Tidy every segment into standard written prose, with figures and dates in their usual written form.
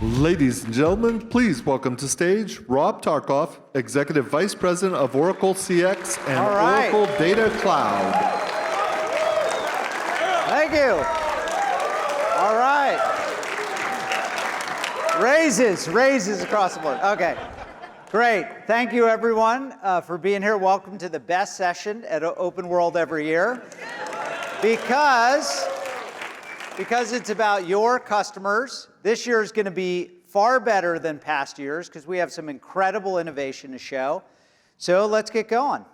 Ladies and gentlemen, please welcome to stage Rob Tarkoff, Executive Vice President of Oracle CX and Oracle Data Cloud. Thank you. All right. Raises across the board. Okay, great. Thank you, everyone, for being here. Welcome to the best session at OpenWorld every year. Because it's about your customers, this year is going to be far better than past years because we have some incredible innovation to show. So let's get going.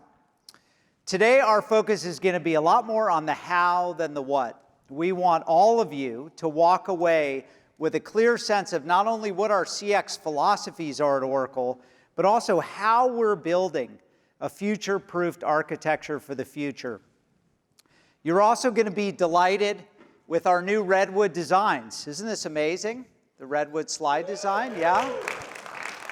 Today, our focus is going to be a lot more on the how than the what. We want all of you to walk away with a clear sense of not only what our CX philosophies are at Oracle, but also how we're building a future-proofed architecture for the future. You're also going to be delighted with our new Redwood designs. Isn't this amazing? The Redwood slide design, yeah?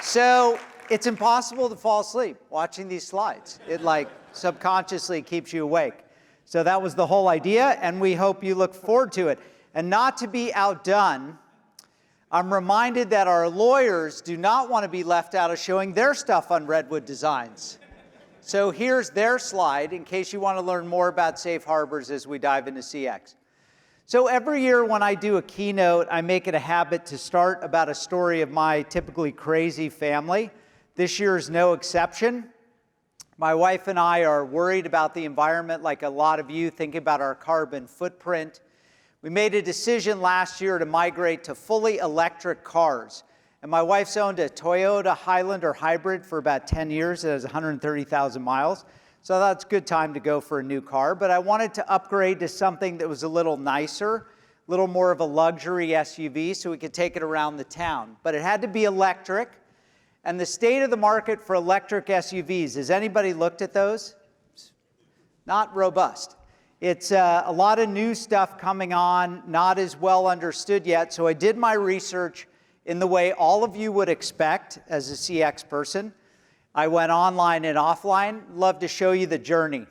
So it's impossible to fall asleep watching these slides. It like subconsciously keeps you awake. So that was the whole idea, and we hope you look forward to it. And not to be outdone, I'm reminded that our lawyers do not want to be left out of showing their stuff on Redwood designs. So here's their slide in case you want to learn more about safe harbors as we dive into CX. So every year when I do a keynote, I make it a habit to start about a story of my typically crazy family. This year is no exception. My wife and I are worried about the environment like a lot of you, thinking about our carbon footprint. We made a decision last year to migrate to fully electric cars. And my wife's owned a Toyota Highlander hybrid for about 10 years. It has 130,000 miles. So I thought it's a good time to go for a new car, but I wanted to upgrade to something that was a little nicer, a little more of a luxury SUV so we could take it around the town. But it had to be electric, and the state of the market for electric SUVs, has anybody looked at those? Not robust. It's a lot of new stuff coming on, not as well understood yet, so I did my research in the way all of you would expect as a CX person. I went online and offline. Love to show you the journey.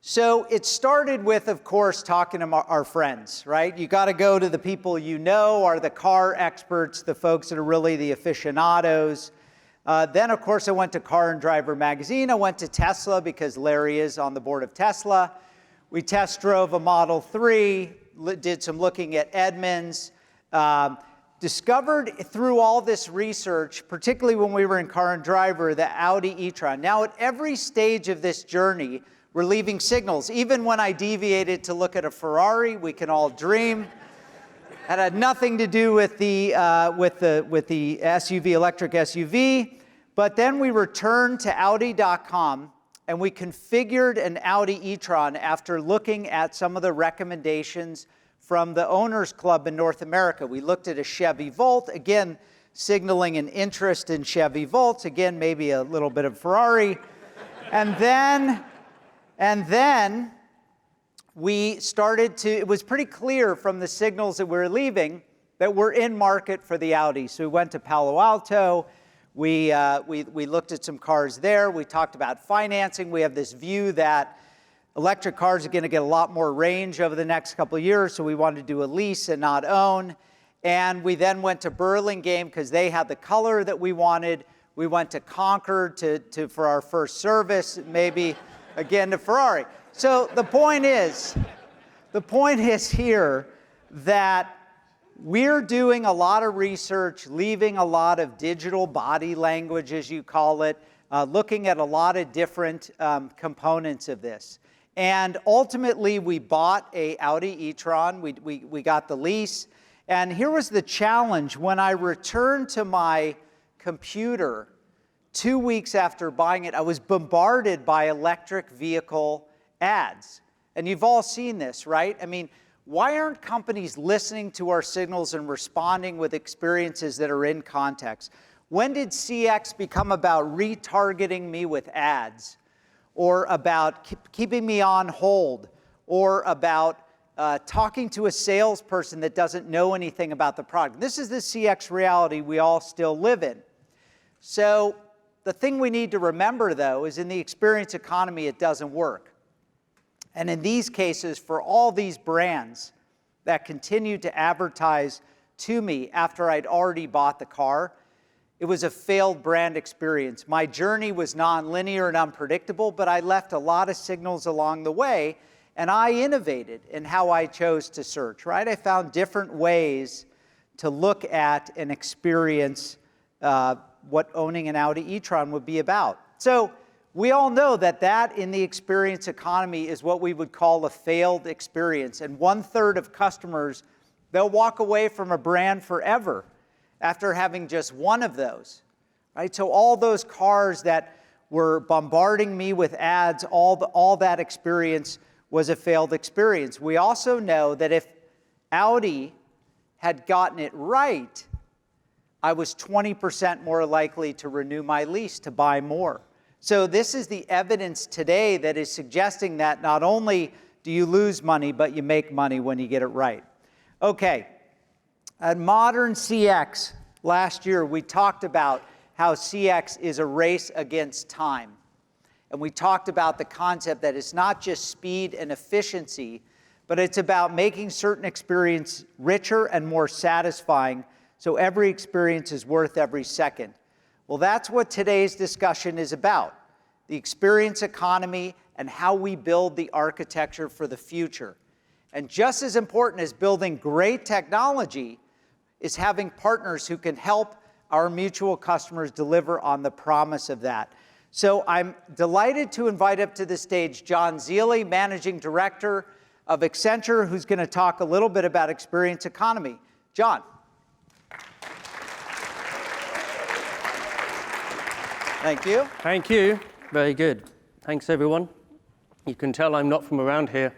So it started with, of course, talking to our friends, right? You got to go to the people you know are the car experts, the folks that are really the aficionados. Then, of course, I went to Car and Driver magazine. I went to Tesla because Larry is on the board of Tesla. We test drove a Model 3, did some looking at Edmunds. Discovered through all this research, particularly when we were in Car and Driver, the Audi e-tron. Now, at every stage of this journey, we're leaving signals. Even when I deviated to look at a Ferrari, we can all dream. That had nothing to do with the SUV, electric SUV. But then we returned to Audi.com, and we configured an Audi e-tron after looking at some of the recommendations from the Owners Club in North America. We looked at a Chevy Volt, again, signaling an interest in Chevy Volts, again, maybe a little bit of Ferrari. And then we started to, it was pretty clear from the signals that we were leaving that we're in market for the Audi. So we went to Palo Alto, we looked at some cars there, we talked about financing. We have this view that electric cars are going to get a lot more range over the next couple of years, so we wanted to do a lease and not own. And we then went to Burlingame because they had the color that we wanted. We went to Concord for our first service, maybe again to Ferrari. So the point is here that we're doing a lot of research, leaving a lot of digital body language, as you call it, looking at a lot of different components of this. And ultimately, we bought a Audi e-tron. We got the lease. And here was the challenge. When I returned to my computer 2 weeks after buying it, I was bombarded by electric vehicle ads. And you've all seen this, right? I mean, why aren't companies listening to our signals and responding with experiences that are in context? When did CX become about retargeting me with ads? Or about keeping me on hold, or about talking to a salesperson that doesn't know anything about the product. This is the CX reality we all still live in. So the thing we need to remember, though, is in the experience economy, it doesn't work. And in these cases, for all these brands that continue to advertise to me after I'd already bought the car, it was a failed brand experience. My journey was non-linear and unpredictable, but I left a lot of signals along the way, and I innovated in how I chose to search, right? I found different ways to look at and experience what owning an Audi e-tron would be about. So we all know that in the experience economy is what we would call a failed experience. And 1/3 of customers, they'll walk away from a brand forever after having just one of those, right? So all those cars that were bombarding me with ads, all that experience was a failed experience. We also know that if Audi had gotten it right, I was 20% more likely to renew my lease, to buy more. So this is the evidence today that is suggesting that not only do you lose money, but you make money when you get it right. Okay, at Modern CX last year, we talked about how CX is a race against time. And we talked about the concept that it's not just speed and efficiency, but it's about making certain experience richer and more satisfying, so every experience is worth every second. Well, that's what today's discussion is about, the experience economy and how we build the architecture for the future. And just as important as building great technology is having partners who can help our mutual customers deliver on the promise of that. So I'm delighted to invite up to the stage John Zealy, Managing Director of Accenture, who's going to talk a little bit about experience economy. John. Thank you. Thank you. Very good. Thanks, everyone. You can tell I'm not from around here.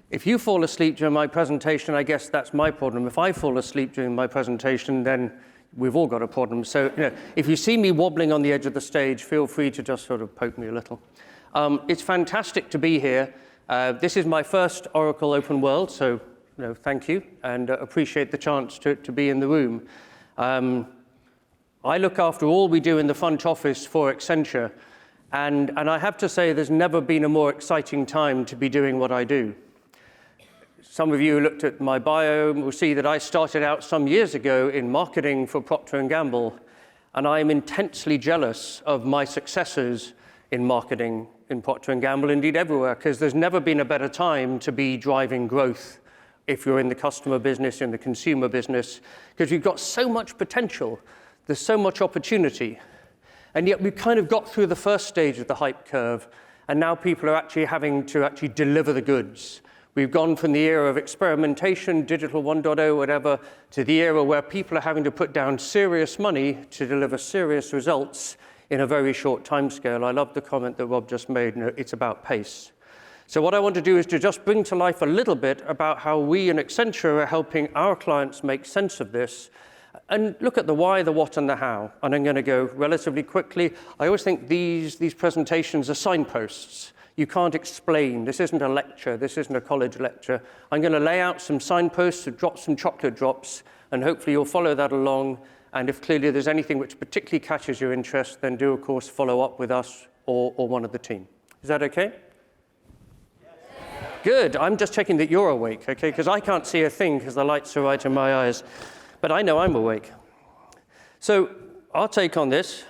If you fall asleep during my presentation, I guess that's my problem. If I fall asleep during my presentation, then we've all got a problem. So, if you see me wobbling on the edge of the stage, feel free to just sort of poke me a little. It's fantastic to be here. This is my first Oracle OpenWorld, so thank you, and appreciate the chance to be in the room. I look after all we do in the front office for Accenture, and I have to say there's never been a more exciting time to be doing what I do. Some of you who looked at my bio will see that I started out some years ago in marketing for Procter & Gamble, and I am intensely jealous of my successors in marketing in Procter & Gamble, indeed everywhere, because there's never been a better time to be driving growth if you're in the customer business, in the consumer business, because you've got so much potential, there's so much opportunity, and yet we've kind of got through the first stage of the hype curve, and now people are actually having to deliver the goods. We've gone from the era of experimentation, digital 1.0, whatever, to the era where people are having to put down serious money to deliver serious results in a very short timescale. I love the comment that Rob just made, it's about pace. So what I want to do is to just bring to life a little bit about how we in Accenture are helping our clients make sense of this, and look at the why, the what, and the how. And I'm going to go relatively quickly. I always think these presentations are signposts. You can't explain. This isn't a lecture. This isn't a college lecture. I'm going to lay out some signposts to drop some chocolate drops, and hopefully you'll follow that along. And if clearly there's anything which particularly catches your interest, then do, of course, follow up with us or one of the team. Is that okay? Yes. Good. I'm just checking that you're awake, okay? Because I can't see a thing because the lights are right in my eyes. But I know I'm awake. So our take on this.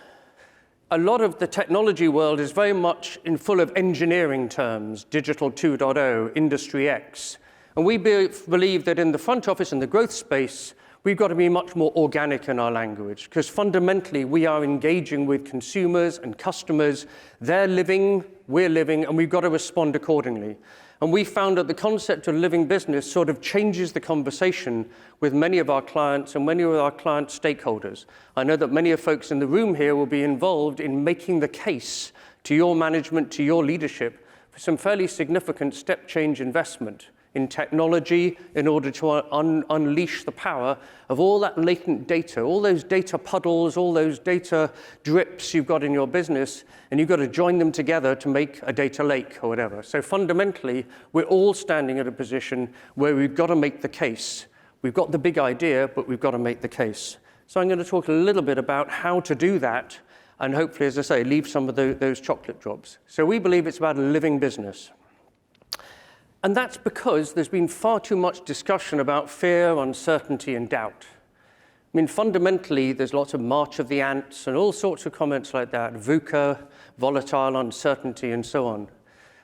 A lot of the technology world is very much full of engineering terms, digital 2.0, industry X. And we believe that in the front office and the growth space, we've got to be much more organic in our language, because fundamentally we are engaging with consumers and customers. They're living, we're living, and we've got to respond accordingly. And we found that the concept of living business sort of changes the conversation with many of our clients and many of our client stakeholders. I know that many of folks in the room here will be involved in making the case to your management, to your leadership, for some fairly significant step change investment in technology in order to unleash the power of all that latent data, all those data puddles, all those data drips you've got in your business, and you've got to join them together to make a data lake or whatever. So fundamentally, we're all standing at a position where we've got to make the case. We've got the big idea, but we've got to make the case. So I'm going to talk a little bit about how to do that, and hopefully, as I say, leave some of those chocolate drops. So we believe it's about a living business. And that's because there's been far too much discussion about fear, uncertainty, and doubt. I mean, fundamentally, there's lots of March of the Ants and all sorts of comments like that, VUCA, volatile, uncertainty, and so on.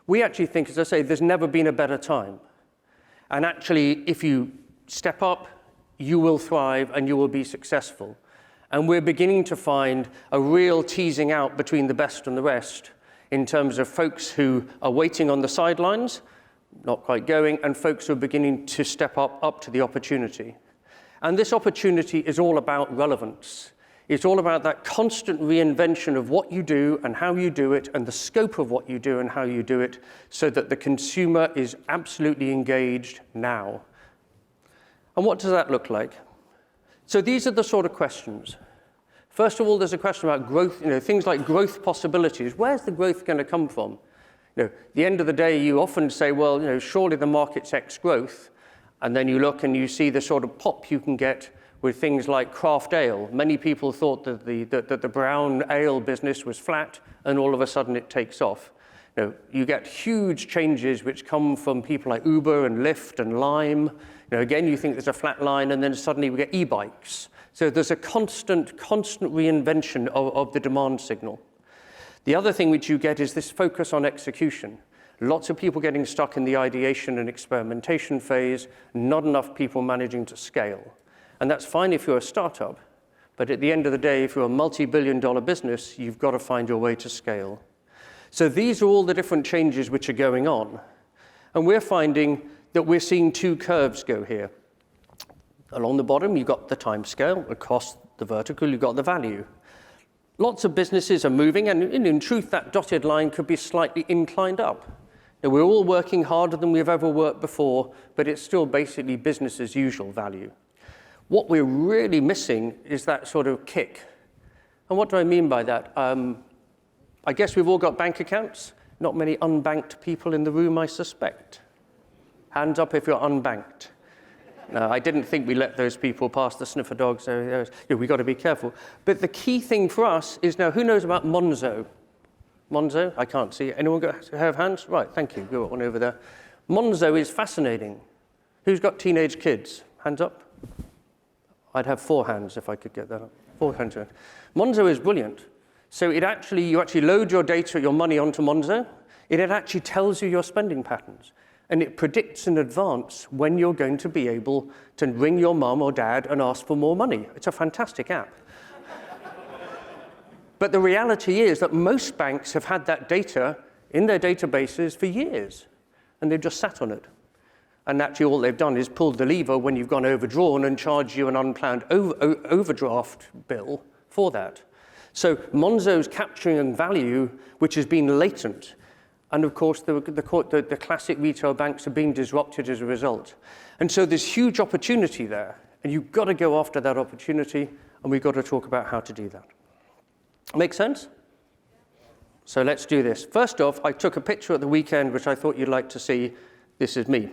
We actually think, as I say, there's never been a better time. And actually, if you step up, you will thrive and you will be successful. And we're beginning to find a real teasing out between the best and the rest in terms of folks who are waiting on the sidelines, not quite going, and folks who are beginning to step up to the opportunity. And this opportunity is all about relevance. It's all about that constant reinvention of what you do and how you do it and the scope of what you do and how you do it so that the consumer is absolutely engaged now. And what does that look like? So these are the sort of questions. First of all, there's a question about growth, things like growth possibilities. Where's the growth going to come from? At the end of the day, you often say, well, surely the market's X growth. And then you look and you see the sort of pop you can get with things like craft ale. Many people thought that the brown ale business was flat, and all of a sudden it takes off. You get huge changes which come from people like Uber and Lyft and Lime. Again, you think there's a flat line, and then suddenly we get e-bikes. So there's a constant reinvention of the demand signal. The other thing which you get is this focus on execution. Lots of people getting stuck in the ideation and experimentation phase, not enough people managing to scale. And that's fine if you're a startup, but at the end of the day, if you're a multi-billion-dollar business, you've got to find your way to scale. So these are all the different changes which are going on. And we're finding that we're seeing two curves go here. Along the bottom, you've got the time scale. Across the vertical, you've got the value. Lots of businesses are moving, and in truth, that dotted line could be slightly inclined up. We're all working harder than we've ever worked before, but it's still basically business as usual value. What we're really missing is that sort of kick. And what do I mean by that? I guess we've all got bank accounts. Not many unbanked people in the room, I suspect. Hands up if you're unbanked. No, I didn't think we let those people pass the sniffer dogs. So we've got to be careful. But the key thing for us is now, who knows about Monzo? Monzo? I can't see. Anyone have hands? Right, thank you. We've got one over there. Monzo is fascinating. Who's got teenage kids? Hands up. I'd have 4 hands if I could get that up. 4 hands. Monzo is brilliant. So you actually load your data, your money onto Monzo. It actually tells you your spending patterns. And it predicts in advance when you're going to be able to ring your mum or dad and ask for more money. It's a fantastic app. But the reality is that most banks have had that data in their databases for years, and they've just sat on it. And actually all they've done is pulled the lever when you've gone overdrawn and charged you an unplanned overdraft bill for that. So Monzo's capturing value, which has been latent. And of course, the classic retail banks are being disrupted as a result. And so there's huge opportunity there. And you've got to go after that opportunity, and we've got to talk about how to do that. Make sense? So let's do this. First off, I took a picture at the weekend, which I thought you'd like to see. This is me.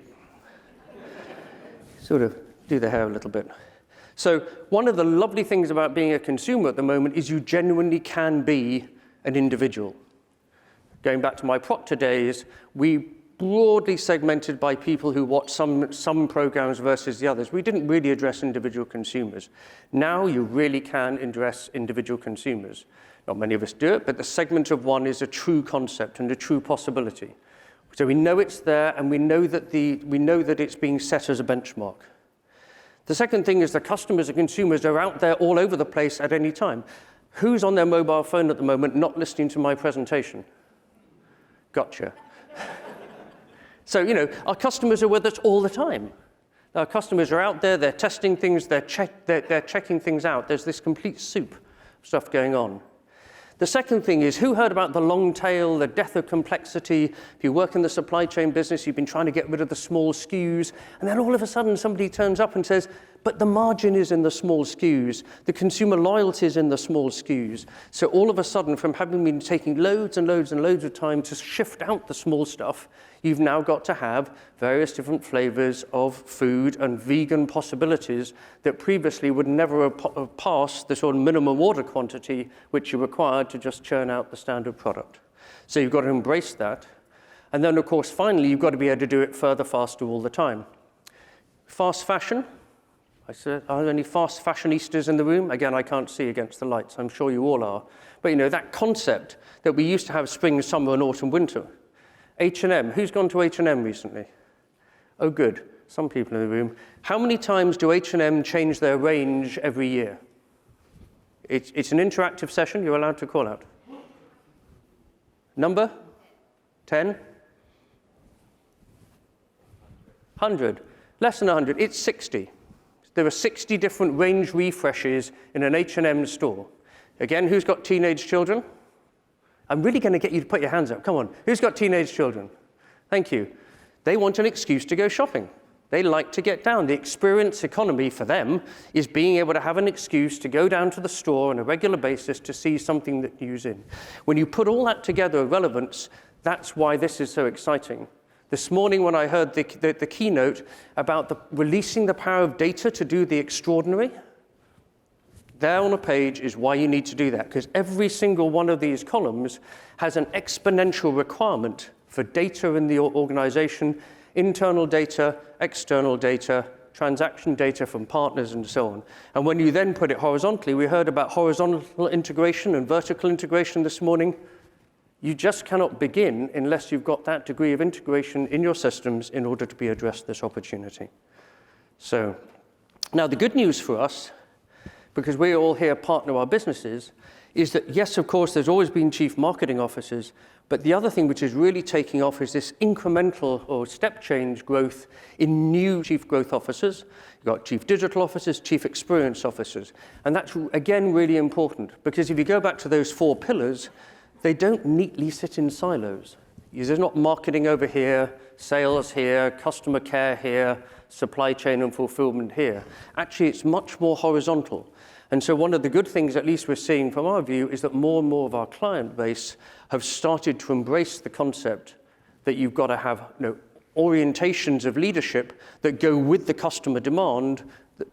Sort of do the hair a little bit. So one of the lovely things about being a consumer at the moment is you genuinely can be an individual. Going back to my Procter days, we broadly segmented by people who watch some programs versus the others. We didn't really address individual consumers. Now you really can address individual consumers. Not many of us do it, but the segment of one is a true concept and a true possibility. So we know it's there, and we know that it's being set as a benchmark. The second thing is the customers and consumers are out there all over the place at any time. Who's on their mobile phone at the moment not listening to my presentation? Gotcha. So, our customers are with us all the time. Our customers are out there, they're testing things, they're checking things out. There's this complete soup of stuff going on. The second thing is, who heard about the long tail, the death of complexity? If you work in the supply chain business, you've been trying to get rid of the small SKUs, and then all of a sudden somebody turns up and says, but the margin is in the small SKUs. The consumer loyalty is in the small SKUs. So all of a sudden, from having been taking loads and loads and loads of time to shift out the small stuff, you've now got to have various different flavors of food and vegan possibilities that previously would never have passed the sort of minimum order quantity which you required to just churn out the standard product. So you've got to embrace that. And then, of course, finally, you've got to be able to do it further, faster all the time. Fast fashion. I said, are there any fast fashionistas in the room? Again, I can't see against the lights. I'm sure you all are. But, that concept that we used to have spring, summer, and autumn, winter. H&M. Who's gone to H&M recently? Oh, good. Some people in the room. How many times do H&M change their range every year? It's an interactive session. You're allowed to call out. Number? 10? 100. Less than 100. It's 60. There are 60 different range refreshes in an H&M store. Again, who's got teenage children? I'm really going to get you to put your hands up. Come on. Who's got teenage children? Thank you. They want an excuse to go shopping. They like to get down. The experience economy for them is being able to have an excuse to go down to the store on a regular basis to see something that new's in. When you put all that together, relevance, that's why this is so exciting. This morning when I heard the keynote about releasing the power of data to do the extraordinary, there on a page is why you need to do that, because every single one of these columns has an exponential requirement for data in the organization, internal data, external data, transaction data from partners, and so on. And when you then put it horizontally, we heard about horizontal integration and vertical integration this morning. You just cannot begin unless you've got that degree of integration in your systems in order to be addressed this opportunity. So, now the good news for us, because we all here partner our businesses, is that yes, of course, there's always been chief marketing officers, but the other thing which is really taking off is this incremental or step change growth in new chief growth officers. You've got chief digital officers, chief experience officers. And that's, again, really important, because if you go back to those 4 pillars, they don't neatly sit in silos. There's not marketing over here, sales here, customer care here, supply chain and fulfillment here. Actually, it's much more horizontal. And so one of the good things, at least we're seeing from our view, is that more and more of our client base have started to embrace the concept that you've got to have orientations of leadership that go with the customer demand,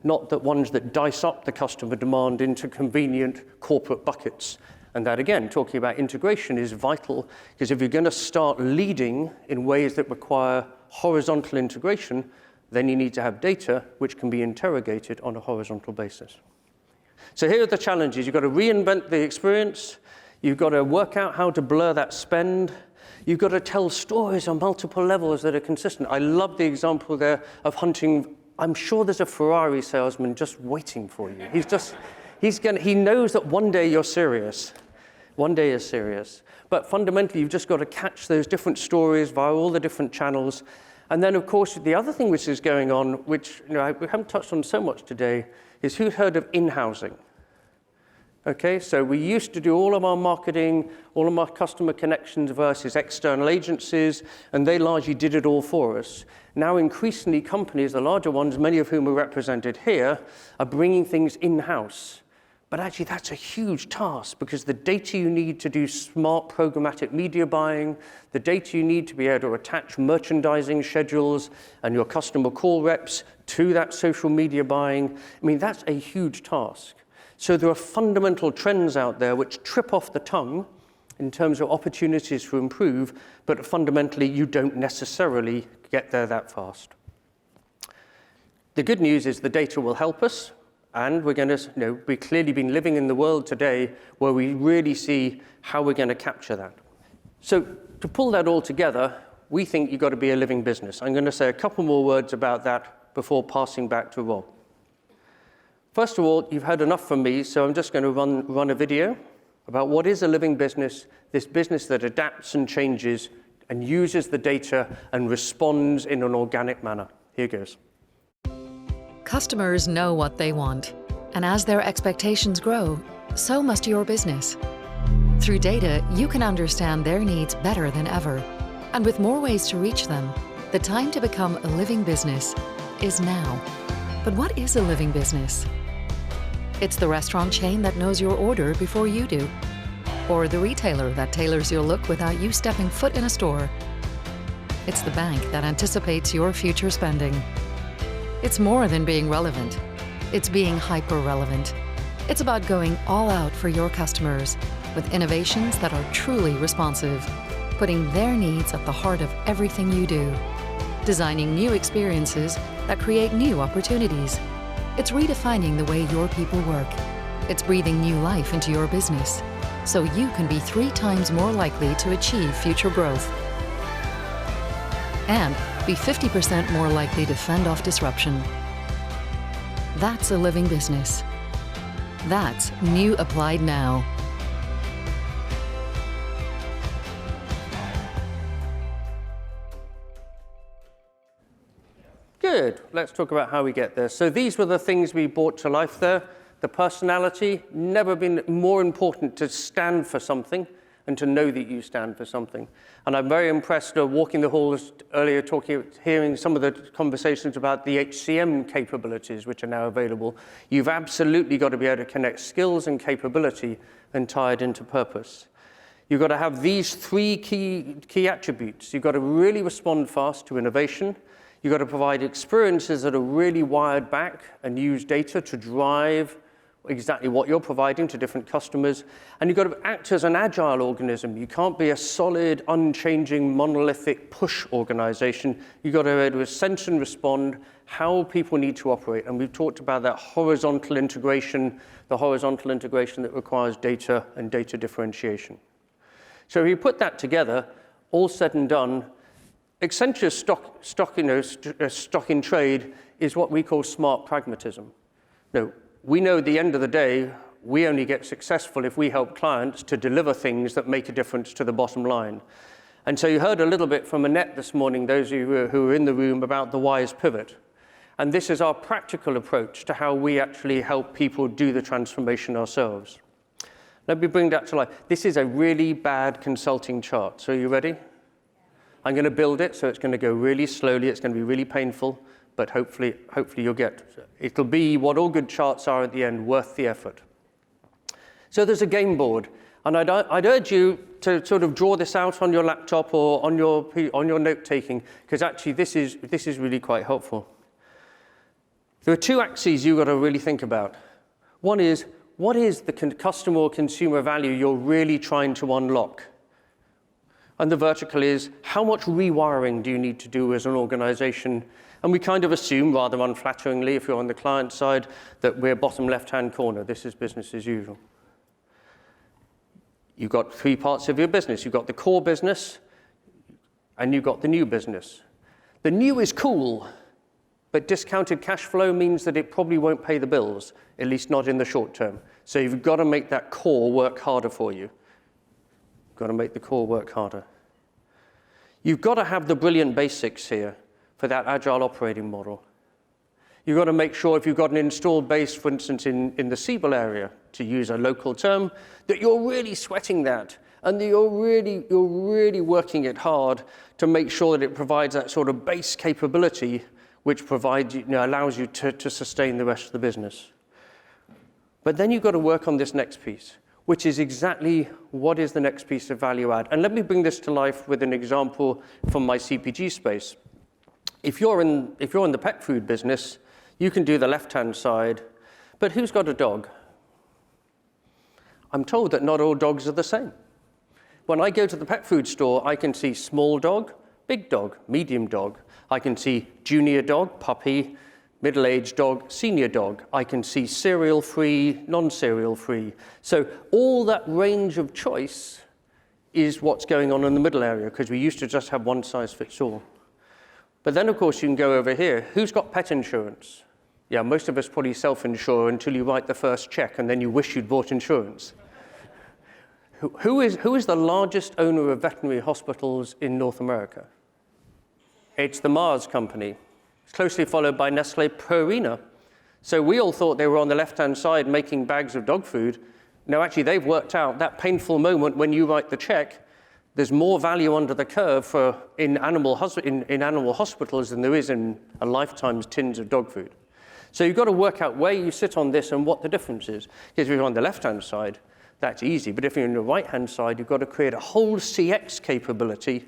not the ones that dice up the customer demand into convenient corporate buckets. And that, again, talking about integration is vital, because if you're going to start leading in ways that require horizontal integration, then you need to have data which can be interrogated on a horizontal basis. So here are the challenges. You've got to reinvent the experience. You've got to work out how to blur that spend. You've got to tell stories on multiple levels that are consistent. I love the example there of hunting. I'm sure there's a Ferrari salesman just waiting for you. He knows that one day you're serious. One day is serious. But fundamentally, you've just got to catch those different stories via all the different channels. And then, of course, the other thing which is going on, which we haven't touched on so much today, is who's heard of in-housing? Okay, so we used to do all of our marketing, all of our customer connections versus external agencies, and they largely did it all for us. Now, increasingly, companies, the larger ones, many of whom are represented here, are bringing things in-house. But actually, that's a huge task, because the data you need to do smart programmatic media buying, the data you need to be able to attach merchandising schedules and your customer call reps to that social media buying, that's a huge task. So there are fundamental trends out there which trip off the tongue in terms of opportunities to improve, but fundamentally, you don't necessarily get there that fast. The good news is the data will help us. And we're going to, we've clearly been living in the world today where we really see how we're going to capture that. So to pull that all together, we think you've got to be a living business. I'm going to say a couple more words about that before passing back to Rob. First of all, you've heard enough from me, so I'm just going to run a video about what is a living business, this business that adapts and changes and uses the data and responds in an organic manner. Here goes. Customers know what they want, and as their expectations grow, so must your business. Through data, you can understand their needs better than ever. And with more ways to reach them, the time to become a living business is now. But what is a living business? It's the restaurant chain that knows your order before you do, or the retailer that tailors your look without you stepping foot in a store. It's the bank that anticipates your future spending. It's more than being relevant. It's being hyper-relevant. It's about going all out for your customers with innovations that are truly responsive. putting their needs at the heart of everything you do. Designing new experiences that create new opportunities. It's redefining the way your people work. It's breathing new life into your business, so you can be 3 times more likely to achieve future growth. And be 50% more likely to fend off disruption. That's a living business. That's New Applied Now. Good. Let's talk about how we get there. So these were the things we brought to life there. The personality, never been more important to stand for something and to know that you stand for something. And I'm very impressed walking the halls earlier, hearing some of the conversations about the HCM capabilities which are now available. You've absolutely got to be able to connect skills and capability and tie it into purpose. You've got to have these 3 key attributes. You've got to really respond fast to innovation. You've got to provide experiences that are really wired back and use data to drive exactly what you're providing to different customers. And you've got to act as an agile organism. You can't be a solid, unchanging, monolithic push organization. You've got to be able to sense and respond how people need to operate. And we've talked about that horizontal integration, the horizontal integration that requires data and data differentiation. So if you put that together, all said and done, Accenture's stock in trade is what we call smart pragmatism. No, we know at the end of the day, we only get successful if we help clients to deliver things that make a difference to the bottom line. And so you heard a little bit from Annette this morning, those of you who were in the room, about the WISE pivot. And this is our practical approach to how we actually help people do the transformation ourselves. Let me bring that to life. This is a really bad consulting chart. So are you ready? I'm going to build it, so it's going to go really slowly. It's going to be really painful, but hopefully you'll get it. It'll be what all good charts are at the end, worth the effort. So there's a game board, and I'd urge you to sort of draw this out on your laptop or on your note-taking, because actually this is really quite helpful. There are 2 axes you've got to really think about. One is, what is the customer or consumer value you're really trying to unlock? And the vertical is, how much rewiring do you need to do as an organization? And we kind of assume, rather unflatteringly, if you're on the client side, that we're bottom left-hand corner. This is business as usual. You've got 3 parts of your business. You've got the core business, and you've got the new business. The new is cool, but discounted cash flow means that it probably won't pay the bills, at least not in the short term. So you've got to make that core work harder for you. Got to make the core work harder. You've got to have the brilliant basics here for that agile operating model. You've got to make sure if you've got an installed base, for instance, in the Siebel area, to use a local term, that you're really sweating that and that you're really working it hard to make sure that it provides that sort of base capability which provides, allows you to sustain the rest of the business. But then you've got to work on this next piece, which is exactly what is the next piece of value add. And let me bring this to life with an example from my CPG space. If you're in the pet food business, you can do the left-hand side, but who's got a dog? I'm told that not all dogs are the same. When I go to the pet food store, I can see small dog, big dog, medium dog. I can see junior dog, puppy, middle-aged dog, senior dog. I can see cereal-free, non-cereal-free. So all that range of choice is what's going on in the middle area, because we used to just have one size fits all. But then, of course, you can go over here. Who's got pet insurance? Yeah, most of us probably self-insure until you write the first check, and then you wish you'd bought insurance. Who is the largest owner of veterinary hospitals in North America? It's the Mars company. It's closely followed by Nestle Purina. So we all thought they were on the left-hand side making bags of dog food. No, actually, they've worked out that painful moment when you write the check, there's more value under the curve in animal hospitals than there is in a lifetime's tins of dog food. So you've got to work out where you sit on this and what the difference is. Because if you're on the left-hand side, that's easy. But if you're on the right-hand side, you've got to create a whole CX capability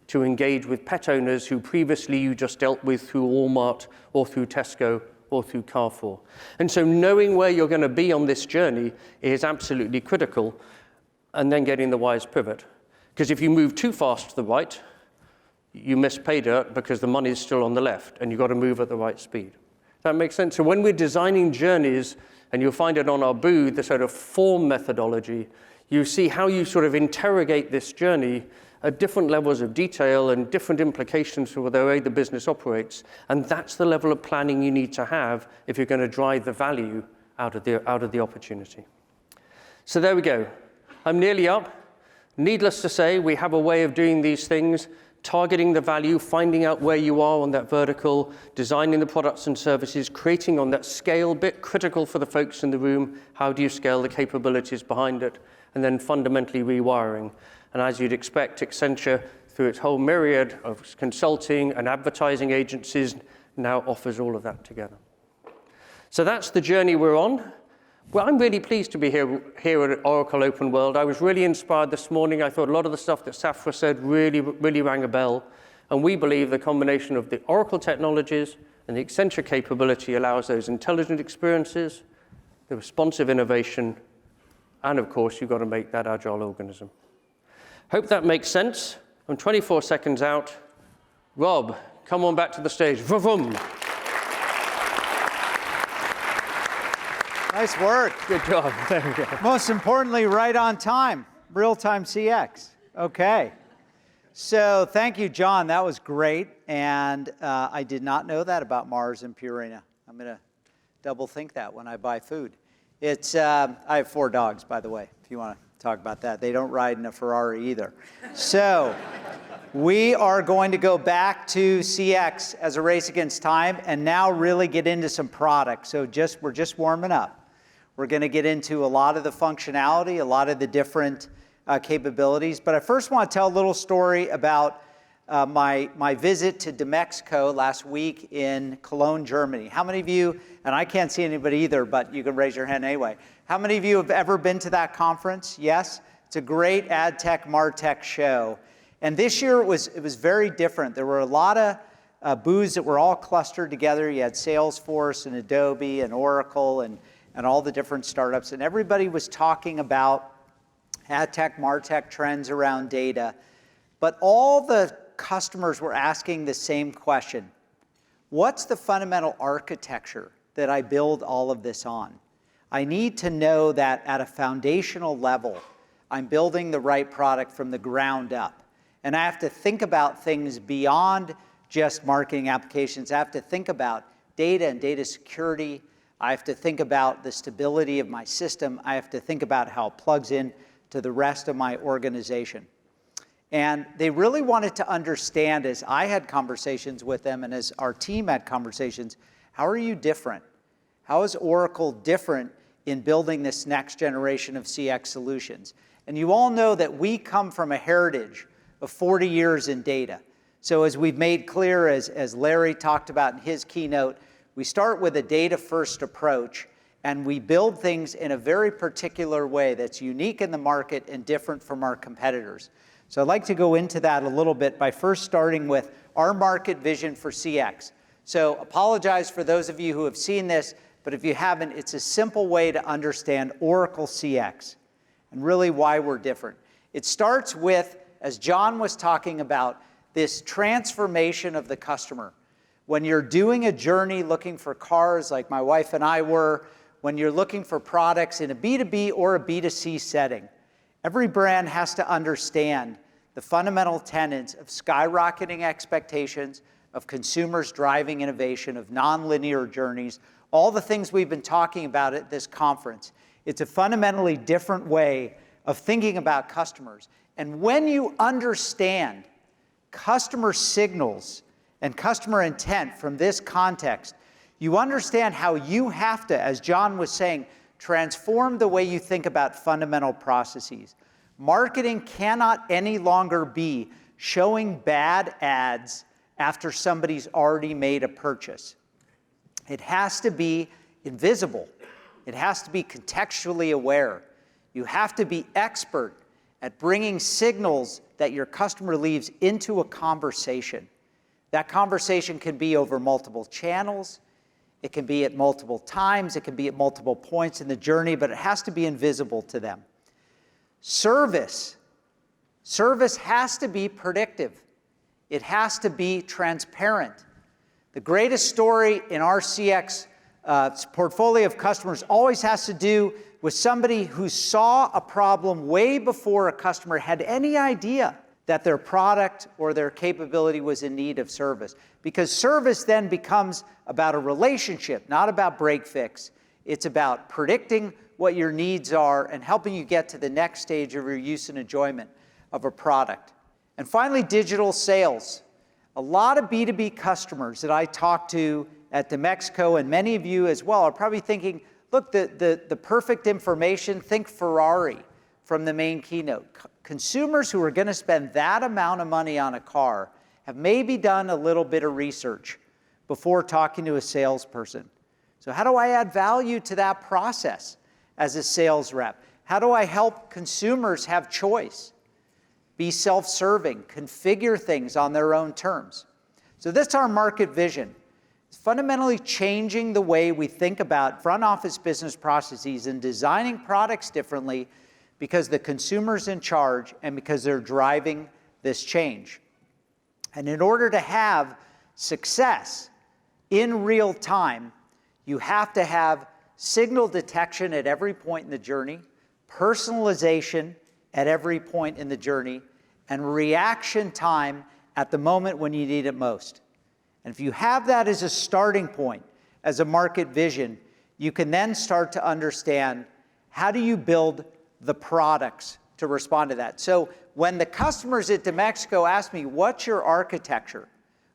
to engage with pet owners who previously you just dealt with through Walmart or through Tesco or through Carrefour. And so knowing where you're going to be on this journey is absolutely critical, and then getting the WISE pivot. Because if you move too fast to the right, you miss pay dirt because the money is still on the left, and you've got to move at the right speed. Does that make sense? So when we're designing journeys, and you'll find it on our booth, the sort of form methodology, you see how you sort of interrogate this journey at different levels of detail and different implications for the way the business operates. And that's the level of planning you need to have if you're going to drive the value out of the opportunity. So there we go. I'm nearly up. Needless to say, we have a way of doing these things, targeting the value, finding out where you are on that vertical, designing the products and services, creating on that scale bit, critical for the folks in the room. How do you scale the capabilities behind it? And then fundamentally rewiring. And as you'd expect, Accenture, through its whole myriad of consulting and advertising agencies, now offers all of that together. So that's the journey we're on. Well, I'm really pleased to be here at Oracle OpenWorld. I was really inspired this morning. I thought a lot of the stuff that Safra said really rang a bell. And we believe the combination of the Oracle technologies and the Accenture capability allows those intelligent experiences, the responsive innovation, and of course, you've got to make that agile organism. Hope that makes sense. I'm 24 seconds out. Rob, come on back to the stage. Vroom. Nice work. Good job. There we go. Most importantly, right on time. Real-time CX. Okay. So thank you, John. That was great. And I did not know that about Mars and Purina. I'm going to double think that when I buy food. It's I have 4 dogs, by the way, if you want to talk about that. They don't ride in a Ferrari either. So we are going to go back to CX as a race against time and now really get into some products. So we're just warming up. We're going to get into a lot of the functionality, a lot of the different capabilities. But I first want to tell a little story about my visit to Demexco last week in Cologne, Germany. How many of you, and I can't see anybody either, but you can raise your hand anyway. How many of you have ever been to that conference? Yes? It's a great ad tech, martech show. And this year it was very different. There were a lot of booths that were all clustered together. You had Salesforce and Adobe and Oracle and all the different startups. And everybody was talking about ad tech, martech trends around data. But all the customers were asking the same question. What's the fundamental architecture that I build all of this on? I need to know that at a foundational level, I'm building the right product from the ground up. And I have to think about things beyond just marketing applications. I have to think about data and data security. I have to think about the stability of my system. I have to think about how it plugs in to the rest of my organization. And they really wanted to understand, as I had conversations with them and as our team had conversations, how are you different? How is Oracle different in building this next generation of CX solutions? And you all know that we come from a heritage of 40 years in data. So as we've made clear, as Larry talked about in his keynote, we start with a data-first approach, and we build things in a very particular way that's unique in the market and different from our competitors. So I'd like to go into that a little bit by first starting with our market vision for CX. So apologize for those of you who have seen this, but if you haven't, it's a simple way to understand Oracle CX and really why we're different. It starts with, as John was talking about, this transformation of the customer. When you're doing a journey looking for cars, like my wife and I were, when you're looking for products in a B2B or a B2C setting, every brand has to understand the fundamental tenets of skyrocketing expectations, of consumers driving innovation, of nonlinear journeys, all the things we've been talking about at this conference. It's a fundamentally different way of thinking about customers. And when you understand customer signals and customer intent from this context, you understand how you have to, as John was saying, transform the way you think about fundamental processes. Marketing cannot any longer be showing bad ads after somebody's already made a purchase. It has to be invisible. It has to be contextually aware. You have to be expert at bringing signals that your customer leaves into a conversation. That conversation can be over multiple channels. It can be at multiple times. It can be at multiple points in the journey, but it has to be invisible to them. Service Service has to be predictive. It has to be transparent. The greatest story in our CX portfolio of customers always has to do with somebody who saw a problem way before a customer had any idea that their product or their capability was in need of service. Because service then becomes about a relationship, not about break fix. It's about predicting what your needs are and helping you get to the next stage of your use and enjoyment of a product. And finally, digital sales. A lot of B2B customers that I talk to at Demexco, and many of you as well, are probably thinking, look, the perfect information, think Ferrari from the main keynote. Consumers who are going to spend that amount of money on a car have maybe done a little bit of research before talking to a salesperson. So how do I add value to that process as a sales rep? How do I help consumers have choice? Be self-serving, configure things on their own terms. So that's our market vision. It's fundamentally changing the way we think about front office business processes and designing products differently because the consumer's in charge and because they're driving this change. And in order to have success in real time, you have to have signal detection at every point in the journey, personalization at every point in the journey, and reaction time at the moment when you need it most. And if you have that as a starting point, as a market vision, you can then start to understand how do you build the products to respond to that. So when the customers at Demexco ask me, what's your architecture?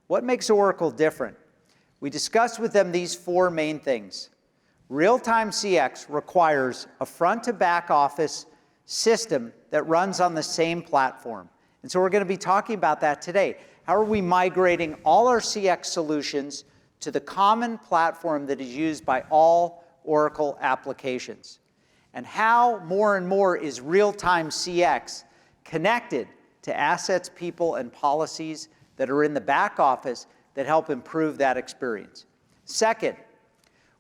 What makes Oracle different? We discussed with them these four main things. Real-time CX requires a front-to-back office system that runs on the same platform. And so we're going to be talking about that today. How are we migrating all our CX solutions to the common platform that is used by all Oracle applications? And how more and more is real-time CX connected to assets, people, and policies that are in the back office that help improve that experience. Second,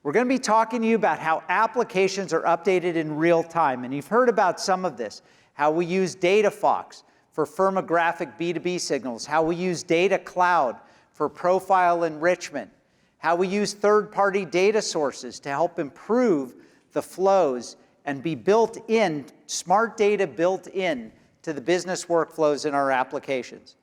we're going to be talking to you about how applications are updated in real time. And you've heard about some of this, how we use DataFox for firmographic B2B signals, how we use Data Cloud for profile enrichment, how we use third-party data sources to help improve the flows and be built in, smart data built in to the business workflows in our applications.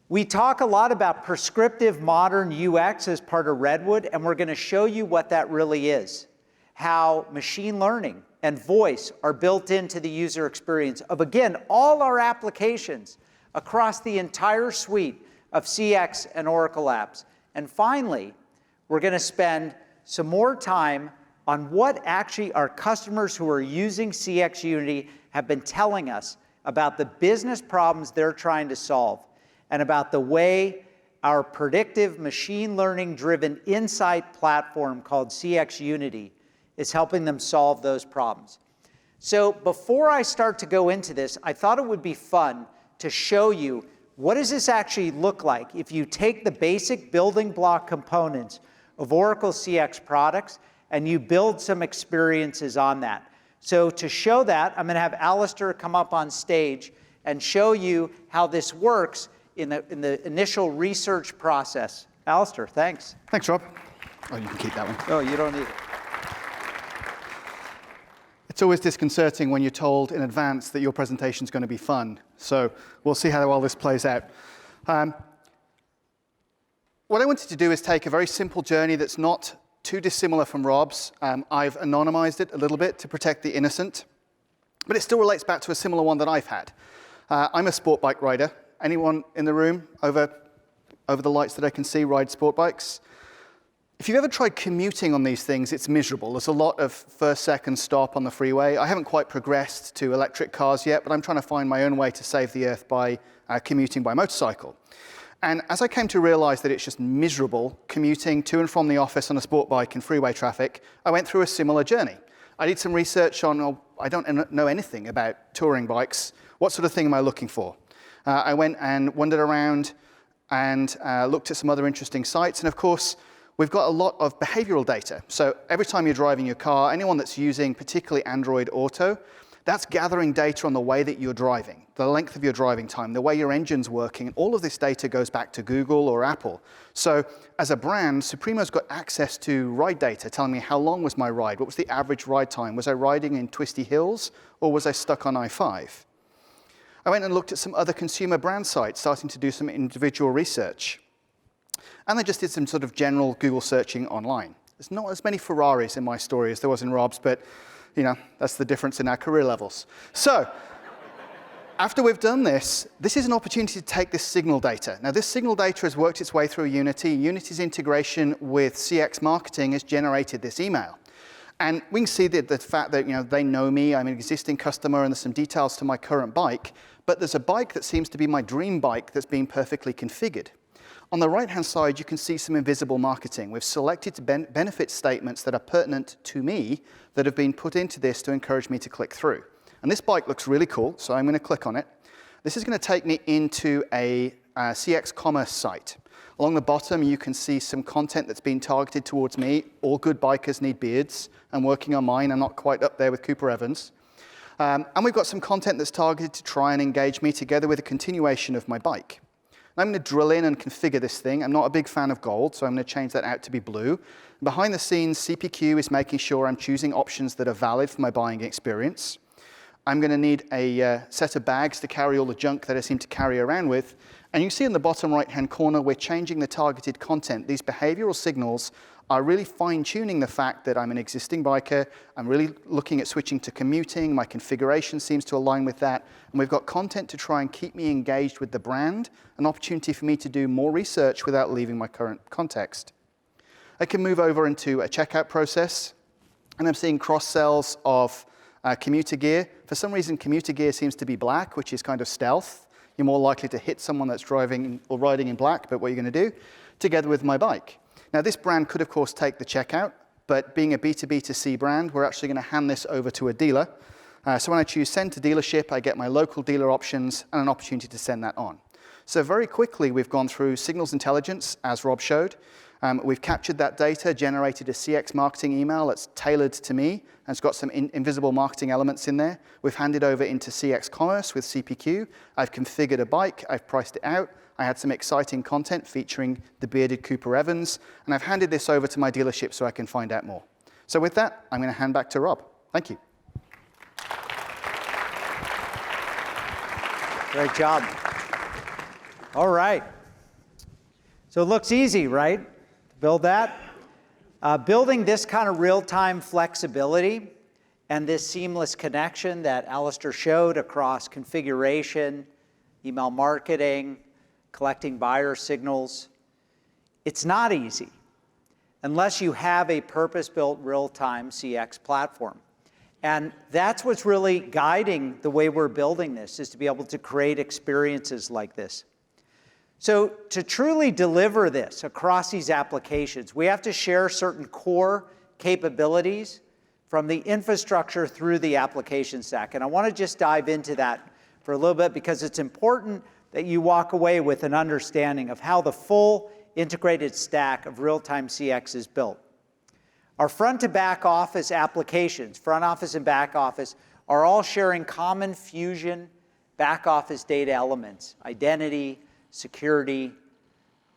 We talk a lot about prescriptive modern UX as part of Redwood, and we're going to show you what that really is, how machine learning and voice are built into the user experience of, again, all our applications across the entire suite of CX and Oracle apps. And finally, we're going to spend some more time on what actually our customers who are using CX Unity have been telling us about the business problems they're trying to solve and about the way our predictive machine learning driven insight platform called CX Unity is helping them solve those problems. So before I start to go into this, I thought it would be fun to show you what does this actually look like if you take the basic building block components of Oracle CX products and you build some experiences on that. So to show that, I'm going to have Alistairs come up on stage and show you how this works in the initial research process. Alistairs, thanks. Thanks, Rob. Oh, you can keep that one. Oh, you don't need it. It's always disconcerting when you're told in advance that your presentation is going to be fun. So we'll see how well this plays out. What I wanted to do is take a very simple journey that's not too dissimilar from Rob's. I've anonymized it a little bit to protect the innocent, but it still relates back to a similar one that I've had. I'm a sport bike rider. Anyone in the room over the lights that I can see ride sport bikes? If you've ever tried commuting on these things, it's miserable. There's a lot of first, second stop on the freeway. I haven't quite progressed to electric cars yet, but I'm trying to find my own way to save the earth by commuting by motorcycle. And as I came to realize that it's just miserable commuting to and from the office on a sport bike in freeway traffic, I went through a similar journey. I did some research on, I don't know anything about touring bikes. What sort of thing am I looking for? I went and wandered around and looked at some other interesting sites. And of course, we've got a lot of behavioral data. So every time you're driving your car, anyone that's using particularly Android Auto, That's gathering data on the way that you're driving, the length of your driving time, the way your engine's working, and all of this data goes back to Google or Apple. So as a brand, Supremo's got access to ride data, telling me how long was my ride, what was the average ride time, was I riding in twisty hills, or was I stuck on I-5? I went and looked at some other consumer brand sites, starting to do some individual research. And I just did some sort of general Google searching online. There's not as many Ferraris in my story as there was in Rob's, but that's the difference in our career levels. So after we've done this, this is an opportunity to take this signal data. Now, this signal data has worked its way through Unity. Unity's integration with CX marketing has generated this email. And we can see the fact that they know me, I'm an existing customer, and there's some details to my current bike. But there's a bike that seems to be my dream bike that's been perfectly configured. On the right-hand side, you can see some invisible marketing. We've selected benefit statements that are pertinent to me that have been put into this to encourage me to click through. And this bike looks really cool, so I'm going to click on it. This is going to take me into a CX commerce site. Along the bottom, you can see some content that's been targeted towards me. All good bikers need beards. I'm working on mine. I'm not quite up there with Cooper Evans. And we've got some content that's targeted to try and engage me together with a continuation of my bike. I'm going to drill in and configure this thing. I'm not a big fan of gold, so I'm going to change that out to be blue. Behind the scenes, CPQ is making sure I'm choosing options that are valid for my buying experience. I'm going to need a set of bags to carry all the junk that I seem to carry around with. And you can see in the bottom right-hand corner, we're changing the targeted content. These behavioral signals are really fine-tuning the fact that I'm an existing biker. I'm really looking at switching to commuting. My configuration seems to align with that. And we've got content to try and keep me engaged with the brand, an opportunity for me to do more research without leaving my current context. I can move over into a checkout process, and I'm seeing cross-sells of commuter gear. For some reason, commuter gear seems to be black, which is kind of stealth. You're more likely to hit someone that's driving or riding in black, but what you're going to do, together with my bike. Now, this brand could, of course, take the checkout, but being a B2B2C brand, we're actually going to hand this over to a dealer. So when I choose send to dealership, I get my local dealer options and an opportunity to send that on. So very quickly, we've gone through signals intelligence, as Rob showed. We've captured that data, generated a CX marketing email that's tailored to me, and it's got some invisible marketing elements in there. We've handed over into CX commerce with CPQ. I've configured a bike. I've priced it out. I had some exciting content featuring the bearded Cooper Evans, and I've handed this over to my dealership so I can find out more. So with that, I'm going to hand back to Rob. Thank you. Great job. All right. So it looks easy, right? To build that. Building this kind of real-time flexibility and this seamless connection that Alistairs showed across configuration, email marketing, collecting buyer signals, it's not easy unless you have a purpose-built real-time CX platform. And that's what's really guiding the way we're building this, is to be able to create experiences like this. So to truly deliver this across these applications, we have to share certain core capabilities from the infrastructure through the application stack. And I want to just dive into that for a little bit, because it's important that you walk away with an understanding of how the full integrated stack of real-time CX is built. Our front to back office applications, front office and back office, are all sharing common Fusion back office data elements, identity, security,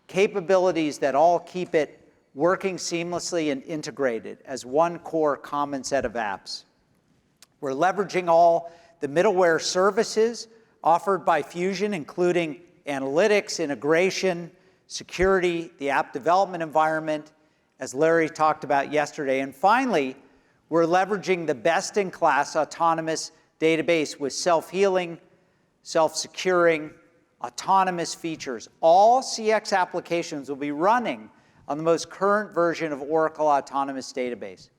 capabilities that all keep it working seamlessly and integrated as one core common set of apps. We're leveraging all the middleware services offered by Fusion, including analytics, integration, security, the app development environment, as Larry talked about yesterday. And finally, we're leveraging the best-in-class autonomous database with self-healing, self-securing, autonomous features. All CX applications will be running on the most current version of Oracle Autonomous Database.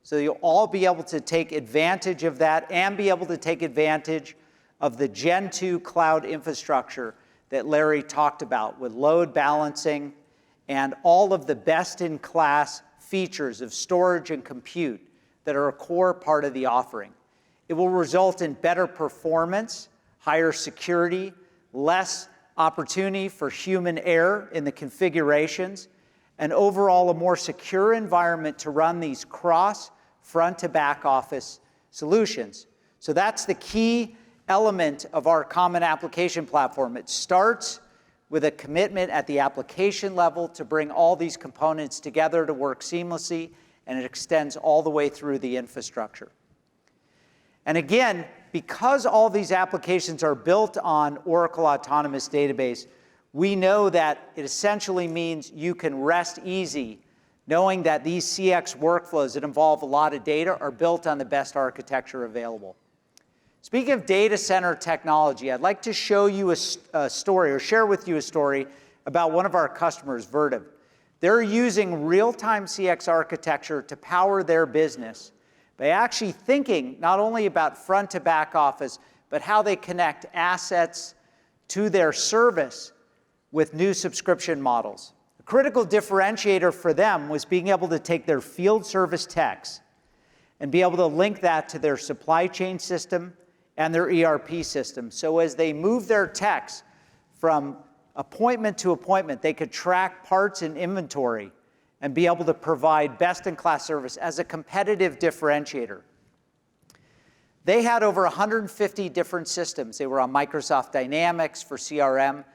So you'll all be able to take advantage of that and be able to take advantage of the Gen 2 cloud infrastructure that Larry talked about, with load balancing and all of the best-in-class features of storage and compute that are a core part of the offering. It will result in better performance, higher security, less opportunity for human error in the configurations, and overall a more secure environment to run these cross front to back office solutions. So that's the key element of our common application platform. It starts with a commitment at the application level to bring all these components together to work seamlessly, and it extends all the way through the infrastructure. And again, because all these applications are built on Oracle Autonomous Database, we know that it essentially means you can rest easy knowing that these CX workflows that involve a lot of data are built on the best architecture available. Speaking of data center technology, I'd like to show you a story, or share with you a story about one of our customers, Vertiv. They're using real-time CX architecture to power their business by actually thinking not only about front to back office, but how they connect assets to their service with new subscription models. A critical differentiator for them was being able to take their field service techs and be able to link that to their supply chain system and their ERP system. So as they move their techs from appointment to appointment, they could track parts and inventory and be able to provide best-in-class service as a competitive differentiator. They had over 150 different systems. They were on Microsoft Dynamics for CRM.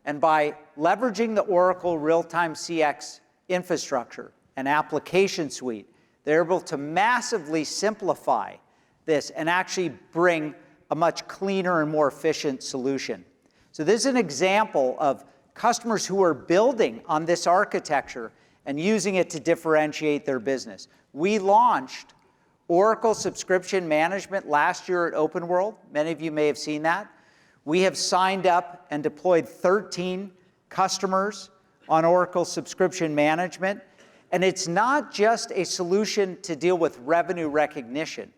And by leveraging the Oracle real-time CX infrastructure and application suite, they're able to massively simplify this and actually bring a much cleaner and more efficient solution. So this is an example of customers who are building on this architecture and using it to differentiate their business. We launched Oracle Subscription Management last year at OpenWorld. Many of you may have seen that. We have signed up and deployed 13 customers on Oracle Subscription Management. And it's not just a solution to deal with revenue recognition.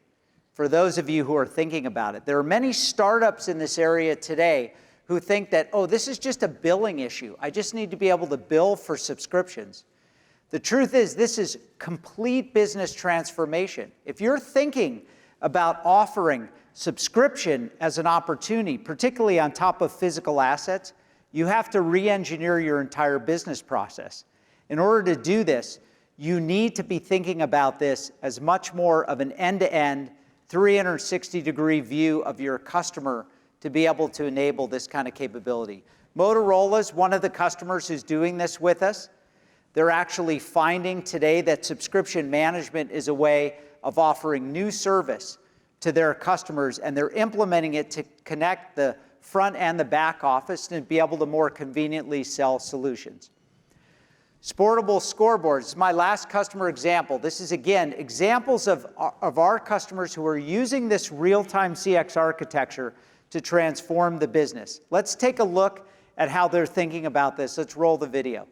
For those of you who are thinking about it, there are many startups in this area today who think that, oh, this is just a billing issue. I just need to be able to bill for subscriptions. The truth is, this is complete business transformation. If you're thinking about offering subscription as an opportunity, particularly on top of physical assets, you have to re-engineer your entire business process. In order to do this, you need to be thinking about this as much more of an end-to-end, 360-degree view of your customer to be able to enable this kind of capability. Motorola is one of the customers who's doing this with us. They're actually finding today that subscription management is a way of offering new service to their customers, and they're implementing it to connect the front and the back office and be able to more conveniently sell solutions. Sportable scoreboards is my last customer example. This is, again, examples of our customers who are using this real-time CX architecture to transform the business. Let's take a look at how they're thinking about this. Let's roll the video.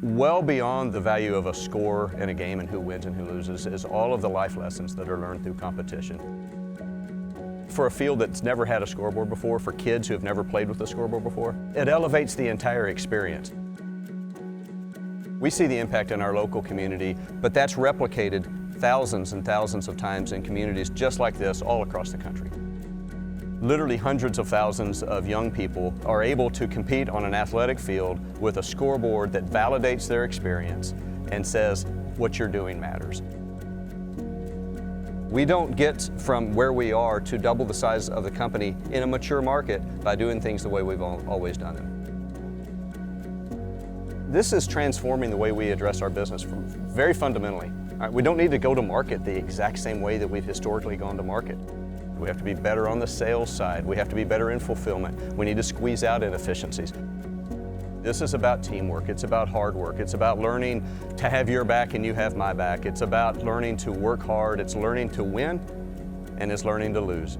Well beyond the value of a score in a game and who wins and who loses is all of the life lessons that are learned through competition. For a field that's never had a scoreboard before, for kids who have never played with a scoreboard before, it elevates the entire experience. We see the impact in our local community, but that's replicated thousands and thousands of times in communities just like this all across the country. Literally hundreds of thousands of young people are able to compete on an athletic field with a scoreboard that validates their experience and says, what you're doing matters. We don't get from where we are to double the size of the company in a mature market by doing things the way we've always done them. This is transforming the way we address our business very fundamentally. We don't need to go to market the exact same way that we've historically gone to market. We have to be better on the sales side. We have to be better in fulfillment. We need to squeeze out inefficiencies. This is about teamwork. It's about hard work. It's about learning to have your back and you have my back. It's about learning to work hard. It's learning to win, and it's learning to lose.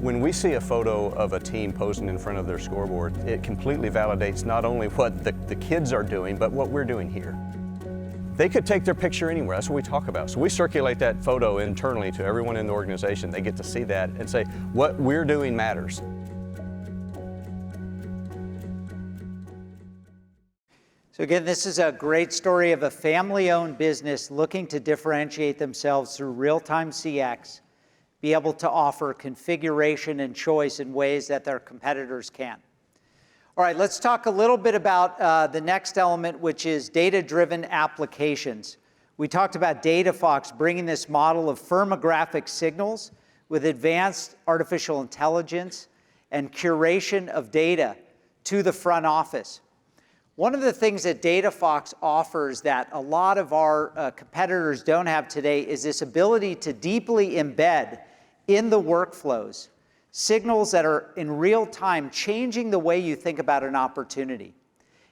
When we see a photo of a team posing in front of their scoreboard, it completely validates not only what the kids are doing, but what we're doing here. They could take their picture anywhere. That's what we talk about. So we circulate that photo internally to everyone in the organization. They get to see that and say, what we're doing matters. So again, this is a great story of a family-owned business looking to differentiate themselves through real-time CX, be able to offer configuration and choice in ways that their competitors can't. All right, let's talk a little bit about the next element, which is data-driven applications. We talked about DataFox bringing this model of firmographic signals with advanced artificial intelligence and curation of data to the front office. One of the things that DataFox offers that a lot of our competitors don't have today is this ability to deeply embed in the workflows signals that are in real time changing the way you think about an opportunity.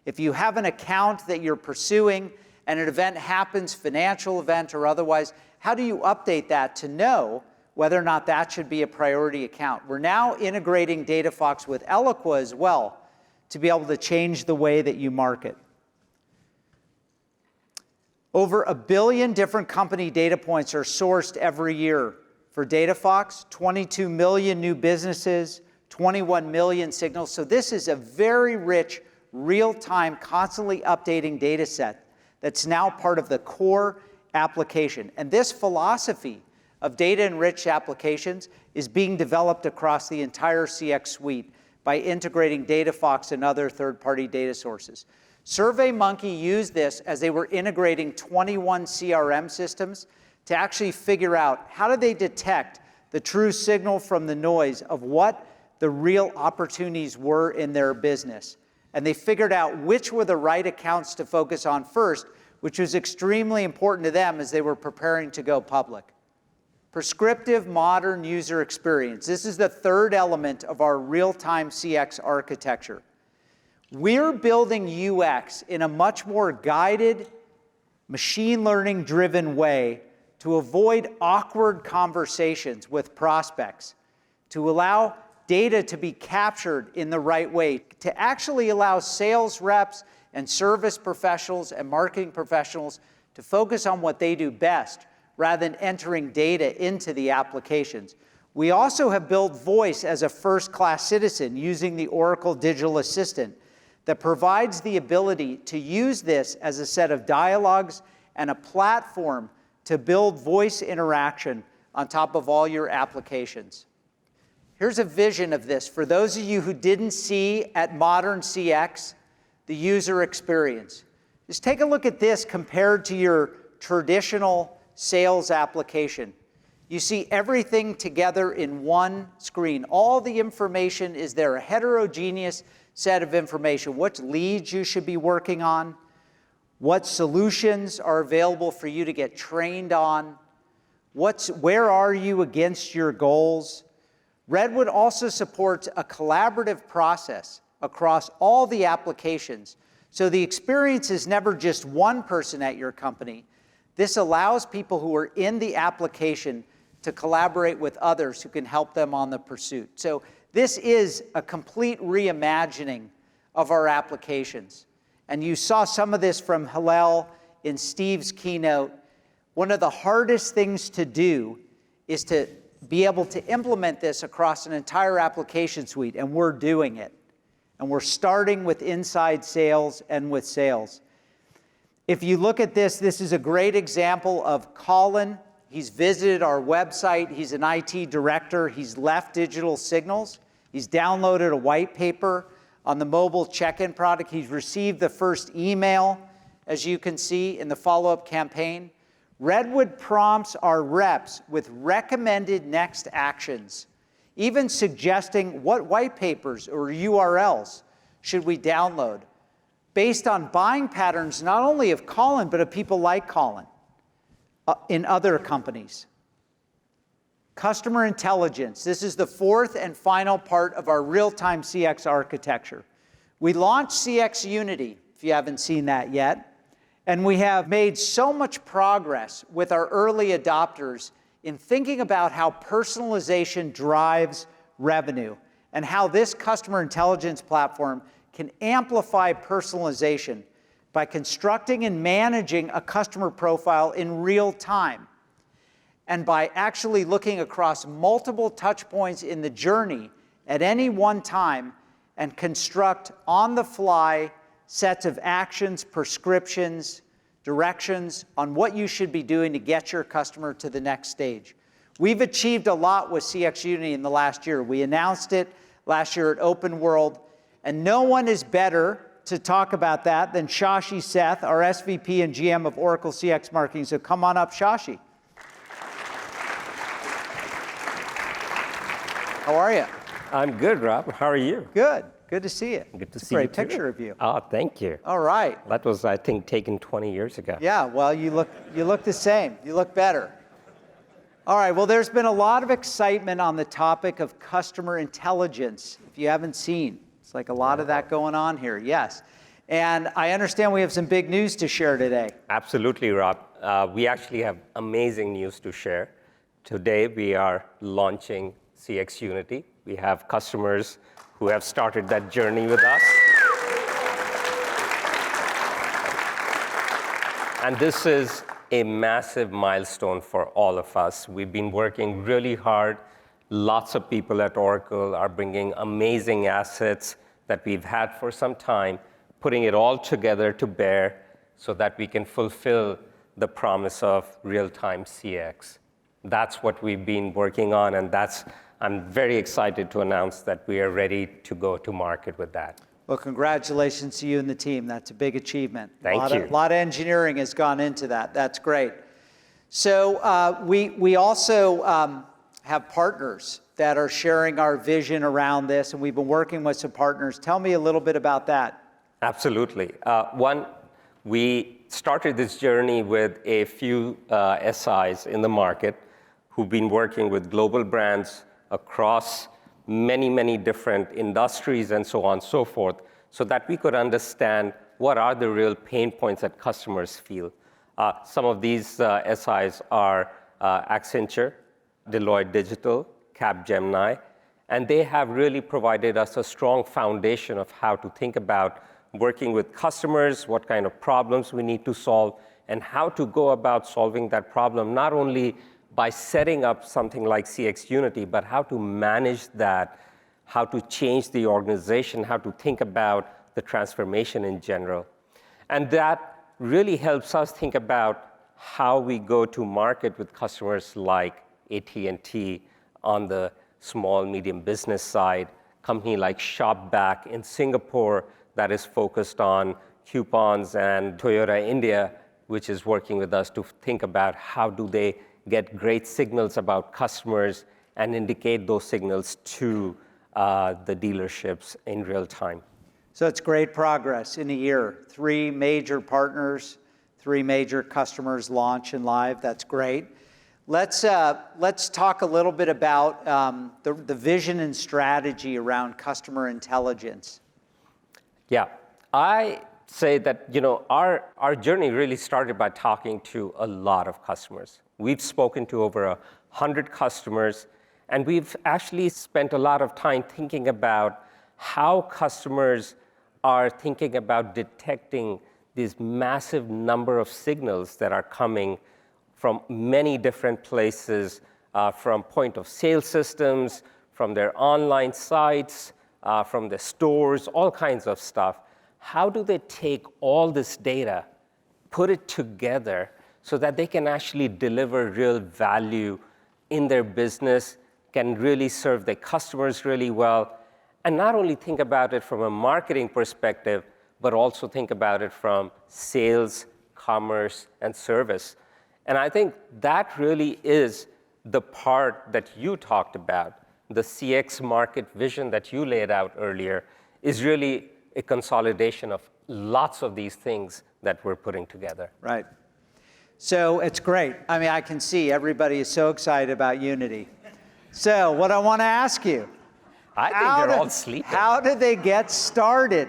If you have an account that you're pursuing and an event happens, financial event or otherwise, how do you update that to know whether or not that should be a priority account? We're now integrating DataFox with Eloqua as well to be able to change the way that you market. Over 1 billion different company data points are sourced every year for DataFox, 22 million new businesses, 21 million signals. So this is a very rich, real-time, constantly updating data set that's now part of the core application. And this philosophy of data-enriched applications is being developed across the entire CX suite by integrating DataFox and other third-party data sources. SurveyMonkey used this as they were integrating 21 CRM systems to actually figure out how do they detect the true signal from the noise of what the real opportunities were in their business. And they figured out which were the right accounts to focus on first, which was extremely important to them as they were preparing to go public. Prescriptive modern user experience. This is the third element of our real-time CX architecture. We're building UX in a much more guided, machine learning driven way to avoid awkward conversations with prospects, to allow data to be captured in the right way, to actually allow sales reps and service professionals and marketing professionals to focus on what they do best rather than entering data into the applications. We also have built voice as a first-class citizen using the Oracle Digital Assistant that provides the ability to use this as a set of dialogues and a platform to build voice interaction on top of all your applications. Here's a vision of this. For those of you who didn't see at Modern CX, the user experience. Just take a look at this compared to your traditional sales application. You see everything together in one screen. All the information is there, a heterogeneous set of information. What leads you should be working on, what solutions are available for you to get trained on, where are you against your goals. Redwood also supports a collaborative process across all the applications. So the experience is never just one person at your company. This allows people who are in the application to collaborate with others who can help them on the pursuit. So this is a complete reimagining of our applications. And you saw some of this from Hillel in Steve's keynote. One of the hardest things to do is to be able to implement this across an entire application suite, and we're doing it. And we're starting with inside sales and with sales. If you look at this, this is a great example of Colin. He's visited our website. He's an IT director. He's left Digital Signals. He's downloaded a white paper on the mobile check-in product. He's received the first email, as you can see, in the follow-up campaign. Redwood prompts our reps with recommended next actions, even suggesting what white papers or URLs should we download based on buying patterns not only of Colin, but of people like Colin in other companies. Customer intelligence. This is the fourth and final part of our real-time CX architecture. We launched CX Unity, if you haven't seen that yet, and we have made so much progress with our early adopters in thinking about how personalization drives revenue and how this customer intelligence platform can amplify personalization by constructing and managing a customer profile in real time, and by actually looking across multiple touch points in the journey at any one time and construct on-the-fly sets of actions, prescriptions, directions on what you should be doing to get your customer to the next stage. We've achieved a lot with CX Unity in the last year. We announced it last year at OpenWorld, and no one is better to talk about that than Shashi Seth, our SVP and GM of Oracle CX Marketing. So come on up, Shashi. How are you? I'm good, Rob. How are you? Good. Good to see you. Good to It's see a you great too. picture of you. Oh, thank you. All right. That was, I think, taken 20 years ago. Yeah, well, you look the same. You look better. All right, well, there's been a lot of excitement on the topic of customer intelligence, if you haven't seen. It's like a lot of that going on here, yes. And I understand we have some big news to share today. Absolutely, Rob. We actually have amazing news to share. Today, we are launching CX Unity. We have customers who have started that journey with us. And this is a massive milestone for all of us. We've been working really hard. Lots of people at Oracle are bringing amazing assets that we've had for some time, putting it all together to bear so that we can fulfill the promise of real-time CX. That's what we've been working on, and I'm very excited to announce that we are ready to go to market with that. Well, congratulations to you and the team. That's a big achievement. Thank you. A lot of engineering has gone into that. That's great. So we also have partners that are sharing our vision around this, and we've been working with some partners. Tell me a little bit about that. Absolutely. One, we started this journey with a few SIs in the market who've been working with global brands across many, many different industries and so on and so forth, so that we could understand what are the real pain points that customers feel. Some of these SIs are Accenture, Deloitte Digital, Capgemini, and they have really provided us a strong foundation of how to think about working with customers, what kind of problems we need to solve, and how to go about solving that problem, not only by setting up something like CX Unity, but how to manage that, how to change the organization, how to think about the transformation in general. And that really helps us think about how we go to market with customers like AT&T on the small, medium business side, company like Shopback in Singapore that is focused on coupons, and Toyota India, which is working with us to think about how do they get great signals about customers and indicate those signals to the dealerships in real time. So it's great progress in a year. 3 major partners, 3 major customers launch and live. That's great. Let's talk a little bit about the vision and strategy around customer intelligence. Yeah, I say that our journey really started by talking to a lot of customers. We've spoken to over 100 customers, and we've actually spent a lot of time thinking about how customers are thinking about detecting this massive number of signals that are coming from many different places, from point of sale systems, from their online sites, from the stores, all kinds of stuff. How do they take all this data, put it together so that they can actually deliver real value in their business, can really serve their customers really well, and not only think about it from a marketing perspective, but also think about it from sales, commerce, and service. And I think that really is the part that you talked about. The CX market vision that you laid out earlier is really a consolidation of lots of these things that we're putting together. Right. So it's great. I mean, I can see everybody is so excited about Unity. So what I want to ask you, I think they're all sleeping. How do they get started?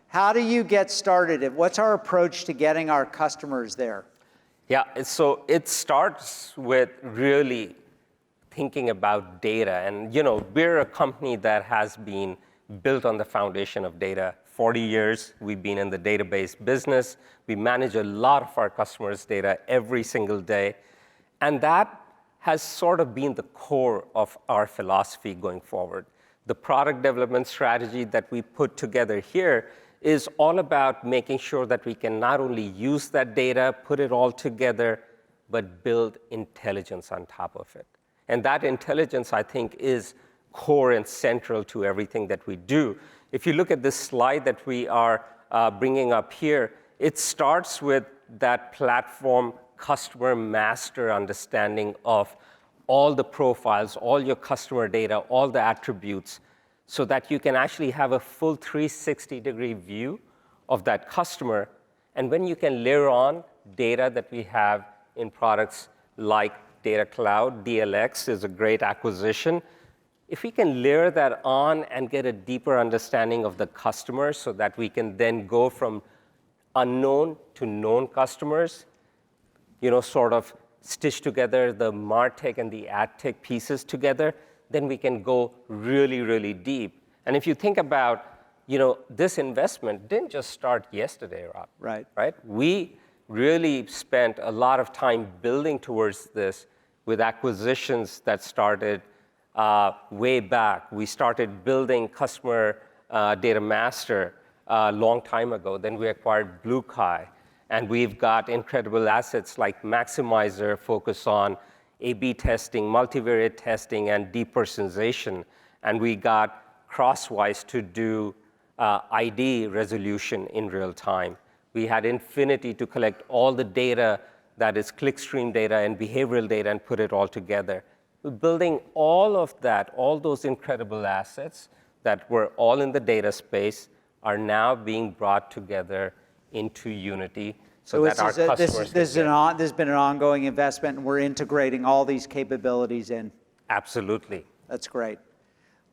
How do you get started? What's our approach to getting our customers there? Yeah, so it starts with really thinking about data. And we're a company that has been built on the foundation of data. 40 years, we've been in the database business. We manage a lot of our customers' data every single day. And that has sort of been the core of our philosophy going forward. The product development strategy that we put together here is all about making sure that we can not only use that data, put it all together, but build intelligence on top of it. And that intelligence, I think, is core and central to everything that we do. If you look at this slide that we are bringing up here, it starts with that platform customer master understanding of all the profiles, all your customer data, all the attributes, so that you can actually have a full 360-degree view of that customer. And when you can layer on data that we have in products like Data Cloud, DLX is a great acquisition. If we can layer that on and get a deeper understanding of the customer so that we can then go from unknown to known customers, sort of stitch together the MarTech and the AdTech pieces together, then we can go really, really deep. And if you think about, this investment didn't just start yesterday, Rob. Right. Right? We really spent a lot of time building towards this with acquisitions that started way back. We started building customer data master a long time ago. Then we acquired BlueKai. And we've got incredible assets like Maximizer, focus on A/B testing, multivariate testing, and depersonalization. And we got Crosswise to do ID resolution in real time. We had Infinity to collect all the data that is clickstream data and behavioral data and put it all together. We're building all of that, all those incredible assets that were all in the data space are now being brought together into Unity so that our customers there's been an ongoing investment, and we're integrating all these capabilities in. Absolutely. That's great.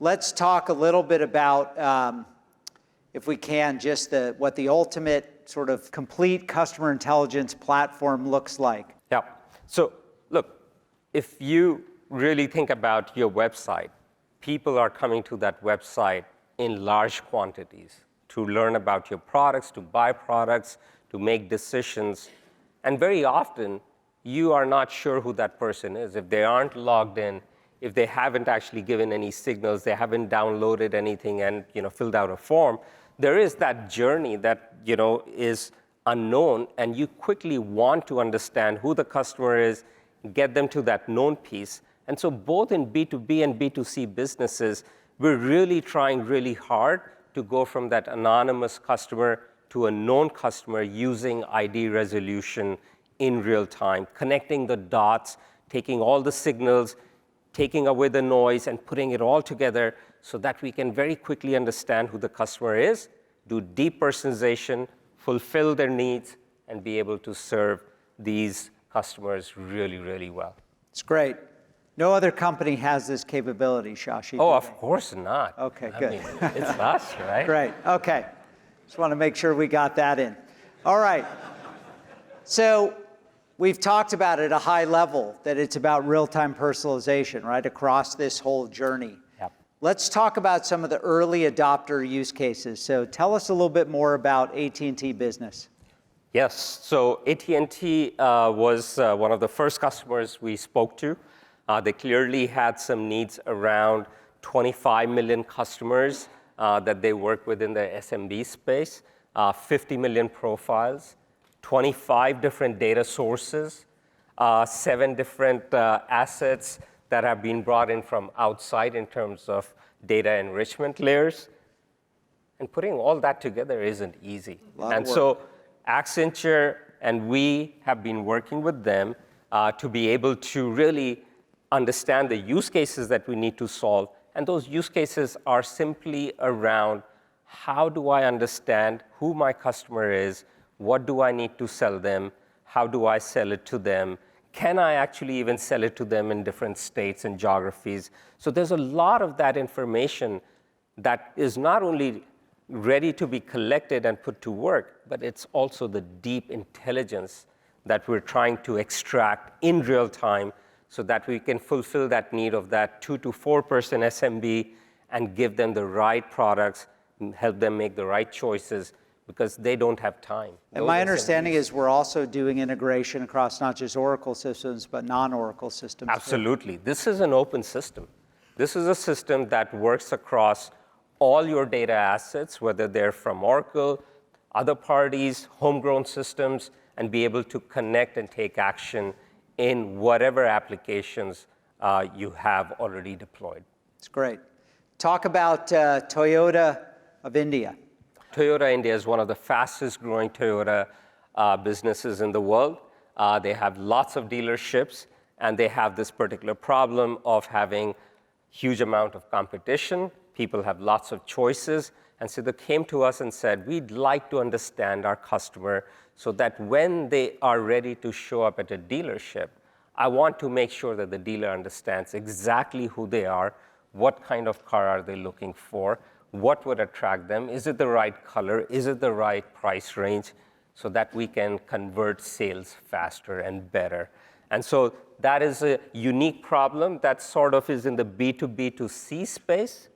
Let's talk a little bit about, if we can, just what the ultimate sort of complete customer intelligence platform looks like. Yeah. So look, if you really think about your website, people are coming to that website in large quantities to learn about your products, to buy products, to make decisions. And very often, you are not sure who that person is. If they aren't logged in, if they haven't actually given any signals, they haven't downloaded anything and filled out a form, there is that journey that is unknown, and you quickly want to understand who the customer is, get them to that known piece. And so both in B2B and B2C businesses, we're really trying really hard to go from that anonymous customer to a known customer using ID resolution in real time, connecting the dots, taking all the signals, taking away the noise, and putting it all together so that we can very quickly understand who the customer is, do deep personalization, fulfill their needs, and be able to serve these customers really, really well. It's great. No other company has this capability, Shashi. Oh, of course not. Okay, I good. mean, it's us, right? Great. Okay. Just want to make sure we got that in. All right. So we've talked about at a high level that it's about real-time personalization, right, across this whole journey. Yep. Let's talk about some of the early adopter use cases. So tell us a little bit more about AT&T Business. Yes. So AT&T was one of the first customers we spoke to. They clearly had some needs around 25 million customers that they work with in the SMB space, 50 million profiles, 25 different data sources, 7 different assets that have been brought in from outside in terms of data enrichment layers. And putting all that together isn't easy. And so Accenture and we have been working with them to be able to really understand the use cases that we need to solve. And those use cases are simply around how do I understand who my customer is, what do I need to sell them, how do I sell it to them, can I actually even sell it to them in different states and geographies. So there's a lot of that information that is not only ready to be collected and put to work, but it's also the deep intelligence that we're trying to extract in real time so that we can fulfill that need of that 2 to 4 person SMB and give them the right products, and help them make the right choices because they don't have time. And my understanding is we're also doing integration across not just Oracle systems, but non-Oracle systems. Absolutely. This is an open system. This is a system that works across all your data assets, whether they're from Oracle, other parties, homegrown systems, and be able to connect and take action in whatever applications you have already deployed. It's great. Talk about Toyota of India. Toyota India is one of the fastest growing Toyota businesses in the world. They have lots of dealerships, and they have this particular problem of having huge amount of competition. People have lots of choices. And so they came to us and said, we'd like to understand our customer so that when they are ready to show up at a dealership, I want to make sure that the dealer understands exactly who they are, what kind of car are they looking for, what would attract them, is it the right color, is it the right price range, so that we can convert sales faster and better. And so that is a unique problem that sort of is in the B2B2C space,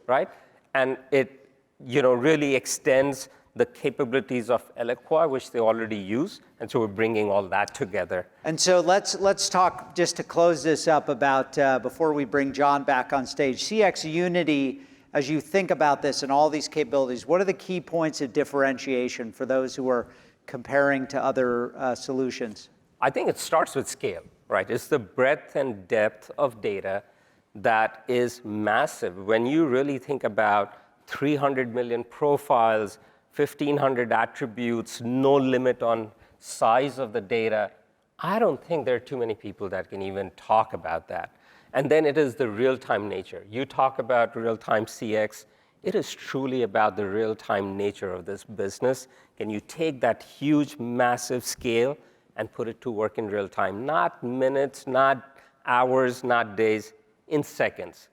right? And it really extends the capabilities of Eloqua, which they already use, and so we're bringing all that together. And so let's talk, just to close this up, about, before we bring John back on stage, CX Unity, as you think about this and all these capabilities, what are the key points of differentiation for those who are comparing to other solutions? I think it starts with scale, right? It's the breadth and depth of data that is massive. When you really think about 300 million profiles, 1,500 attributes, no limit on size of the data, I don't think there are too many people that can even talk about that. And then it is the real-time nature. You talk about real-time CX. It is truly about the real-time nature of this business. Can you take that huge, massive scale and put it to work in real time? Not minutes, not hours, not days, in seconds,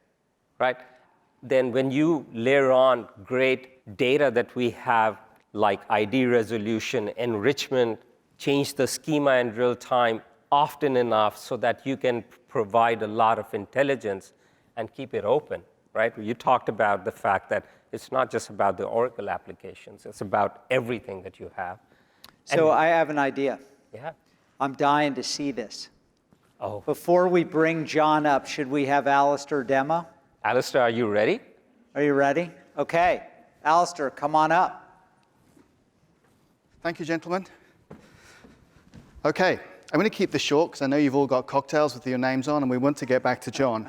right? Then when you layer on great data that we have, like ID resolution, enrichment, change the schema in real time often enough so that you can provide a lot of intelligence and keep it open, right? You talked about the fact that it's not just about the Oracle applications, it's about everything that you have. So I have an idea. Yeah. I'm dying to see this. Oh. Before we bring John up, should we have Alistair demo? Alistair, are you ready? Are you ready? Okay. Alistair, come on up. Thank you, gentlemen. Okay, I'm going to keep this short because I know you've all got cocktails with your names on, and we want to get back to John.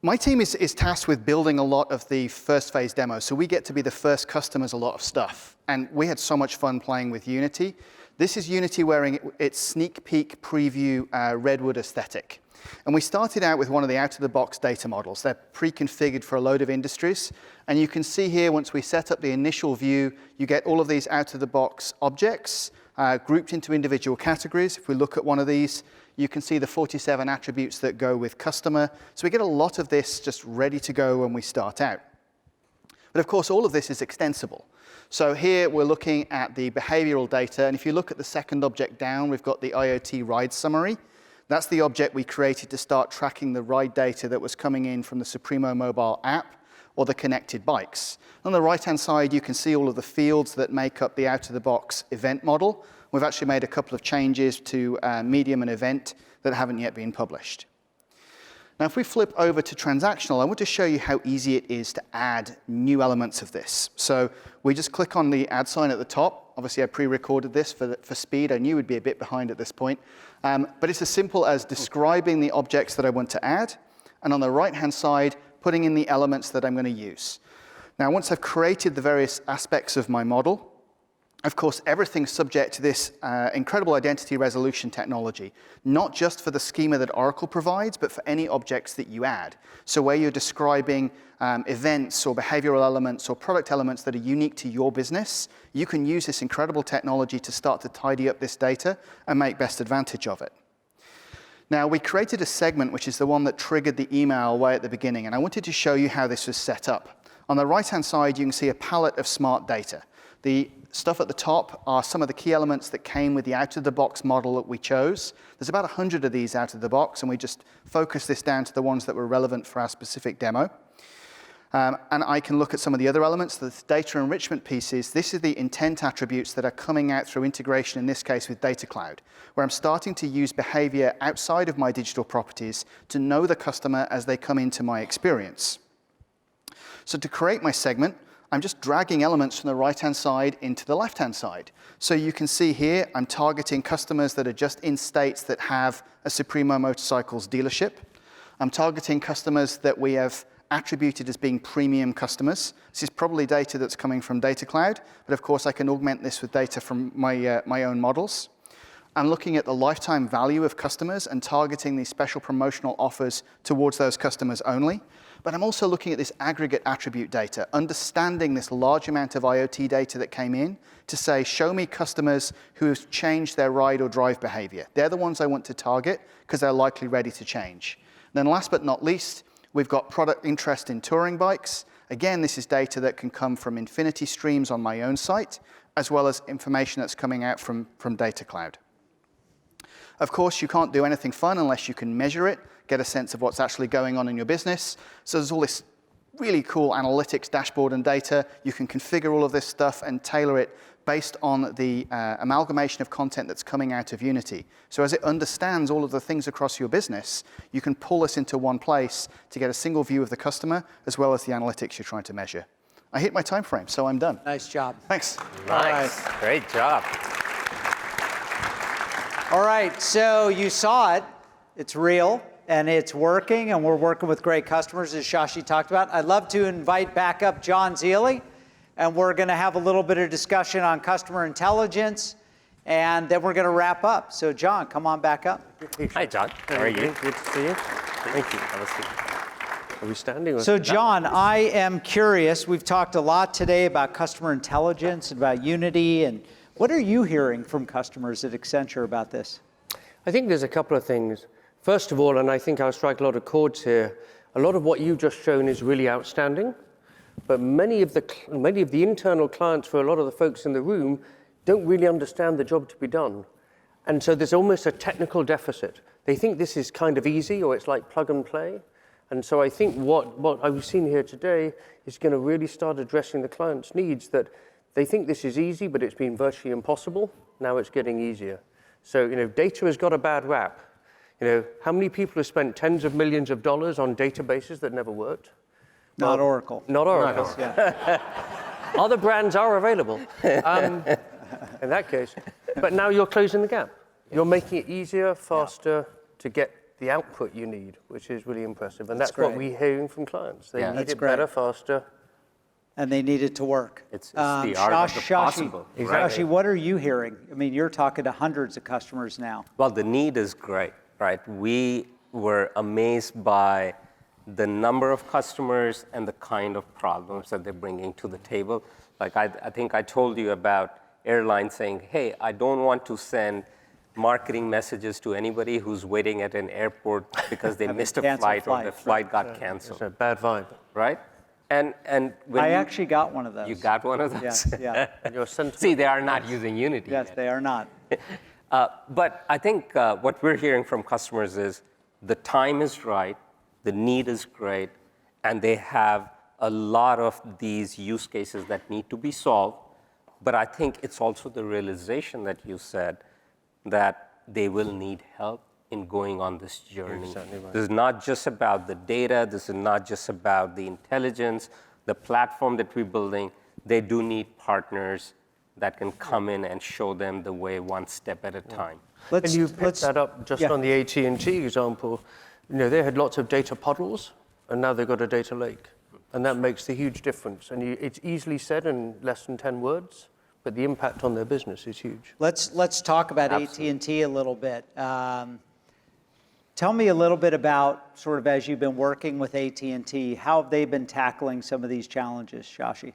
My team is tasked with building a lot of the first phase demos, so we get to be the first customers a lot of stuff. And we had so much fun playing with Unity. This is Unity wearing its sneak peek preview Redwood aesthetic. And we started out with one of the out-of-the-box data models. They're pre-configured for a load of industries. And you can see here, once we set up the initial view, you get all of these out-of-the-box objects grouped into individual categories. If we look at one of these, you can see the 47 attributes that go with customer. So we get a lot of this just ready to go when we start out. But of course, all of this is extensible. So here we're looking at the behavioral data. And if you look at the second object down, we've got the IoT ride summary. That's the object we created to start tracking the ride data that was coming in from the Supremo mobile app or the connected bikes. On the right-hand side, you can see all of the fields that make up the out-of-the-box event model. We've actually made a couple of changes to medium and event that haven't yet been published. Now, if we flip over to transactional, I want to show you how easy it is to add new elements of this. So we just click on the add sign at the top. Obviously, I pre-recorded this for speed. I knew we'd be a bit behind at this point. But it's as simple as describing the objects that I want to add, and on the right-hand side, putting in the elements that I'm going to use. Now, once I've created the various aspects of my model, of course, everything's subject to this incredible identity resolution technology, not just for the schema that Oracle provides, but for any objects that you add. So where you're describing events or behavioral elements or product elements that are unique to your business, you can use this incredible technology to start to tidy up this data and make best advantage of it. Now, we created a segment, which is the one that triggered the email way at the beginning, and I wanted to show you how this was set up. On the right-hand side, you can see a palette of smart data. The stuff at the top are some of the key elements that came with the out-of-the-box model that we chose. There's about 100 of these out of the box, and we just focused this down to the ones that were relevant for our specific demo. And I can look at some of the other elements, the data enrichment pieces. This is the intent attributes that are coming out through integration, in this case with Data Cloud, where I'm starting to use behavior outside of my digital properties to know the customer as they come into my experience. So to create my segment, I'm just dragging elements from the right-hand side into the left-hand side. So you can see here, I'm targeting customers that are just in states that have a Supremo Motorcycles dealership. I'm targeting customers that we have attributed as being premium customers. This is probably data that's coming from Data Cloud, but of course I can augment this with data from my own models. I'm looking at the lifetime value of customers and targeting these special promotional offers towards those customers only. But I'm also looking at this aggregate attribute data, understanding this large amount of IoT data that came in to say, show me customers who have changed their ride or drive behavior. They're the ones I want to target because they're likely ready to change. And then last but not least, we've got product interest in touring bikes. Again, this is data that can come from Infinity streams on my own site, as well as information that's coming out from Data Cloud. Of course, you can't do anything fun unless you can measure it, get a sense of what's actually going on in your business. So there's all this really cool analytics dashboard and data. You can configure all of this stuff and tailor it based on the amalgamation of content that's coming out of Unity. So as it understands all of the things across your business, you can pull this into one place to get a single view of the customer, as well as the analytics you're trying to measure. I hit my time frame, so I'm done. Nice job. Thanks. Nice. Great job. All right, so you saw it. It's real, and it's working, and we're working with great customers, as Shashi talked about. I'd love to invite back up John Zealy, and we're going to have a little bit of discussion on customer intelligence, and then we're going to wrap up. So, John, come on back up. Hi, John. How are you? Good to see you. Thank you. Are we standing? So, John, I am curious. We've talked a lot today about customer intelligence, about Unity, and what are you hearing from customers at Accenture about this? I think there's a couple of things. First of all, and I think I'll strike a lot of chords here, a lot of what you've just shown is really outstanding, but many of the internal clients for a lot of the folks in the room don't really understand the job to be done. And so there's almost a technical deficit. They think this is kind of easy, or it's like plug and play. And so I think what I've seen here today is going to really start addressing the client's needs, that they think this is easy, but it's been virtually impossible. Now it's getting easier. So, data has got a bad rap. How many people have spent tens of millions of dollars on databases that never worked? Not Oracle. Not Oracle. Not Oracle. Yeah. Other brands are available in that case. But now you're closing the gap. You're making it easier, faster to get the output you need, which is really impressive. And that's what we're hearing from clients. They need it better, faster. And they need it to work. It's the art of the possible. Shashi, what are you hearing? I mean, you're talking to hundreds of customers now. Well, the need is great, right? We were amazed by the number of customers and the kind of problems that they're bringing to the table. Like I think I told you about airlines saying, hey, I don't want to send marketing messages to anybody who's waiting at an airport because they missed a flight or the flight got canceled. It's a bad vibe. Right? And when I actually got one of those. You got one of those? Yes, yeah. See, they are not using Unity Yes, yet. they are not. But I think what we're hearing from customers is the time is right, the need is great, and they have a lot of these use cases that need to be solved. But I think it's also the realization that you said that they will need help in going on this journey. Right. This is not just about the data. This is not just about the intelligence, the platform that we're building. They do need partners that can come in and show them the way one step at a time. And you picked that up just on the AT&T example. They had lots of data puddles, and now they've got a data lake. And that makes the huge difference. And it's easily said in less than 10 words, but the impact on their business is huge. Let's talk about AT&T a little bit. Tell me a little bit about, sort of as you've been working with AT&T, how have they been tackling some of these challenges, Shashi?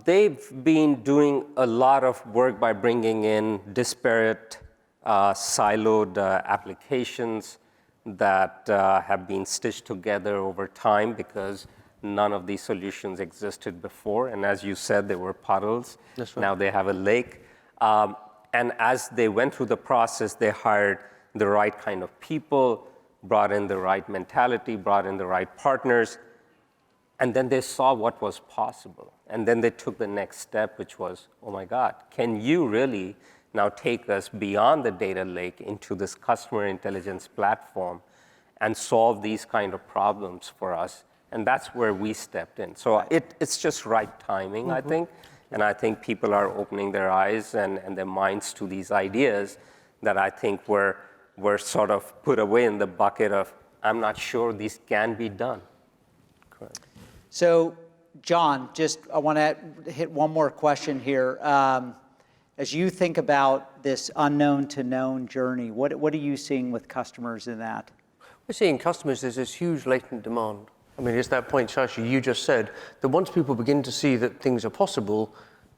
They've been doing a lot of work by bringing in disparate, siloed applications that have been stitched together over time because none of these solutions existed before. And as you said, there were puddles. That's right. Now they have a lake. And as they went through the process, they hired the right kind of people, brought in the right mentality, brought in the right partners, and then they saw what was possible. And then they took the next step, which was, oh my God, can you really now take us beyond the data lake into this customer intelligence platform and solve these kind of problems for us? And that's where we stepped in. So it's just right timing, I think. And I think people are opening their eyes and their minds to these ideas that I think were sort of put away in the bucket of I'm not sure these can be done. Correct. So, John, I want to hit one more question here. As you think about this unknown to known journey, what are you seeing with customers in that? We're seeing customers, there's this huge latent demand. I mean, it's that point, Shashi, you just said, that once people begin to see that things are possible,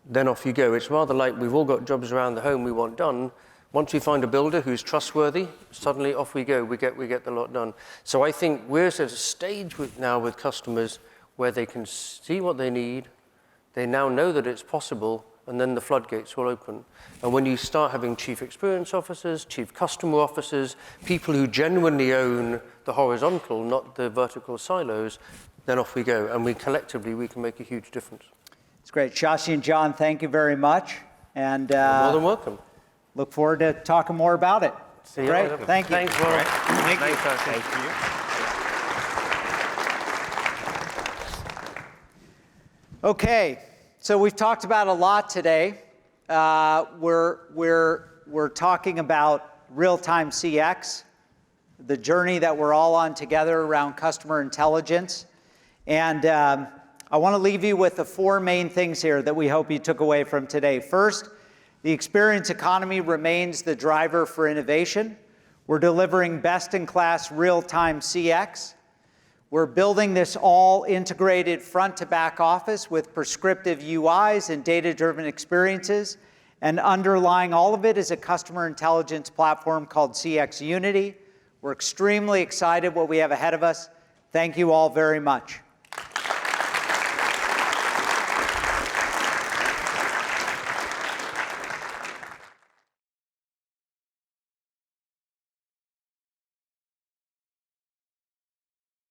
then off you go. It's rather like we've all got jobs around the home we want done. Once we find a builder who's trustworthy, suddenly off we go, we get the lot done. So I think we're at a stage now with customers where they can see what they need, they now know that it's possible, and then the floodgates will open. And when you start having chief experience officers, chief customer officers, people who genuinely own the horizontal, not the vertical silos, then off we go. And collectively, we can make a huge difference. It's great. Shashi and John, thank you very much. And You're more than welcome. Look forward to talking more about it. See you Great. later. Thank you. Thanks, Warren. Thank you. Thank you. Okay, so we've talked about a lot today. We're talking about real-time CX, the journey that we're all on together around customer intelligence. And I want to leave you with the 4 main things here that we hope you took away from today. First, the experience economy remains the driver for innovation. We're delivering best-in-class real-time CX. We're building this all-integrated front-to-back office with prescriptive UIs and data-driven experiences. And underlying all of it is a customer intelligence platform called CX Unity. We're extremely excited what we have ahead of us. Thank you all very much.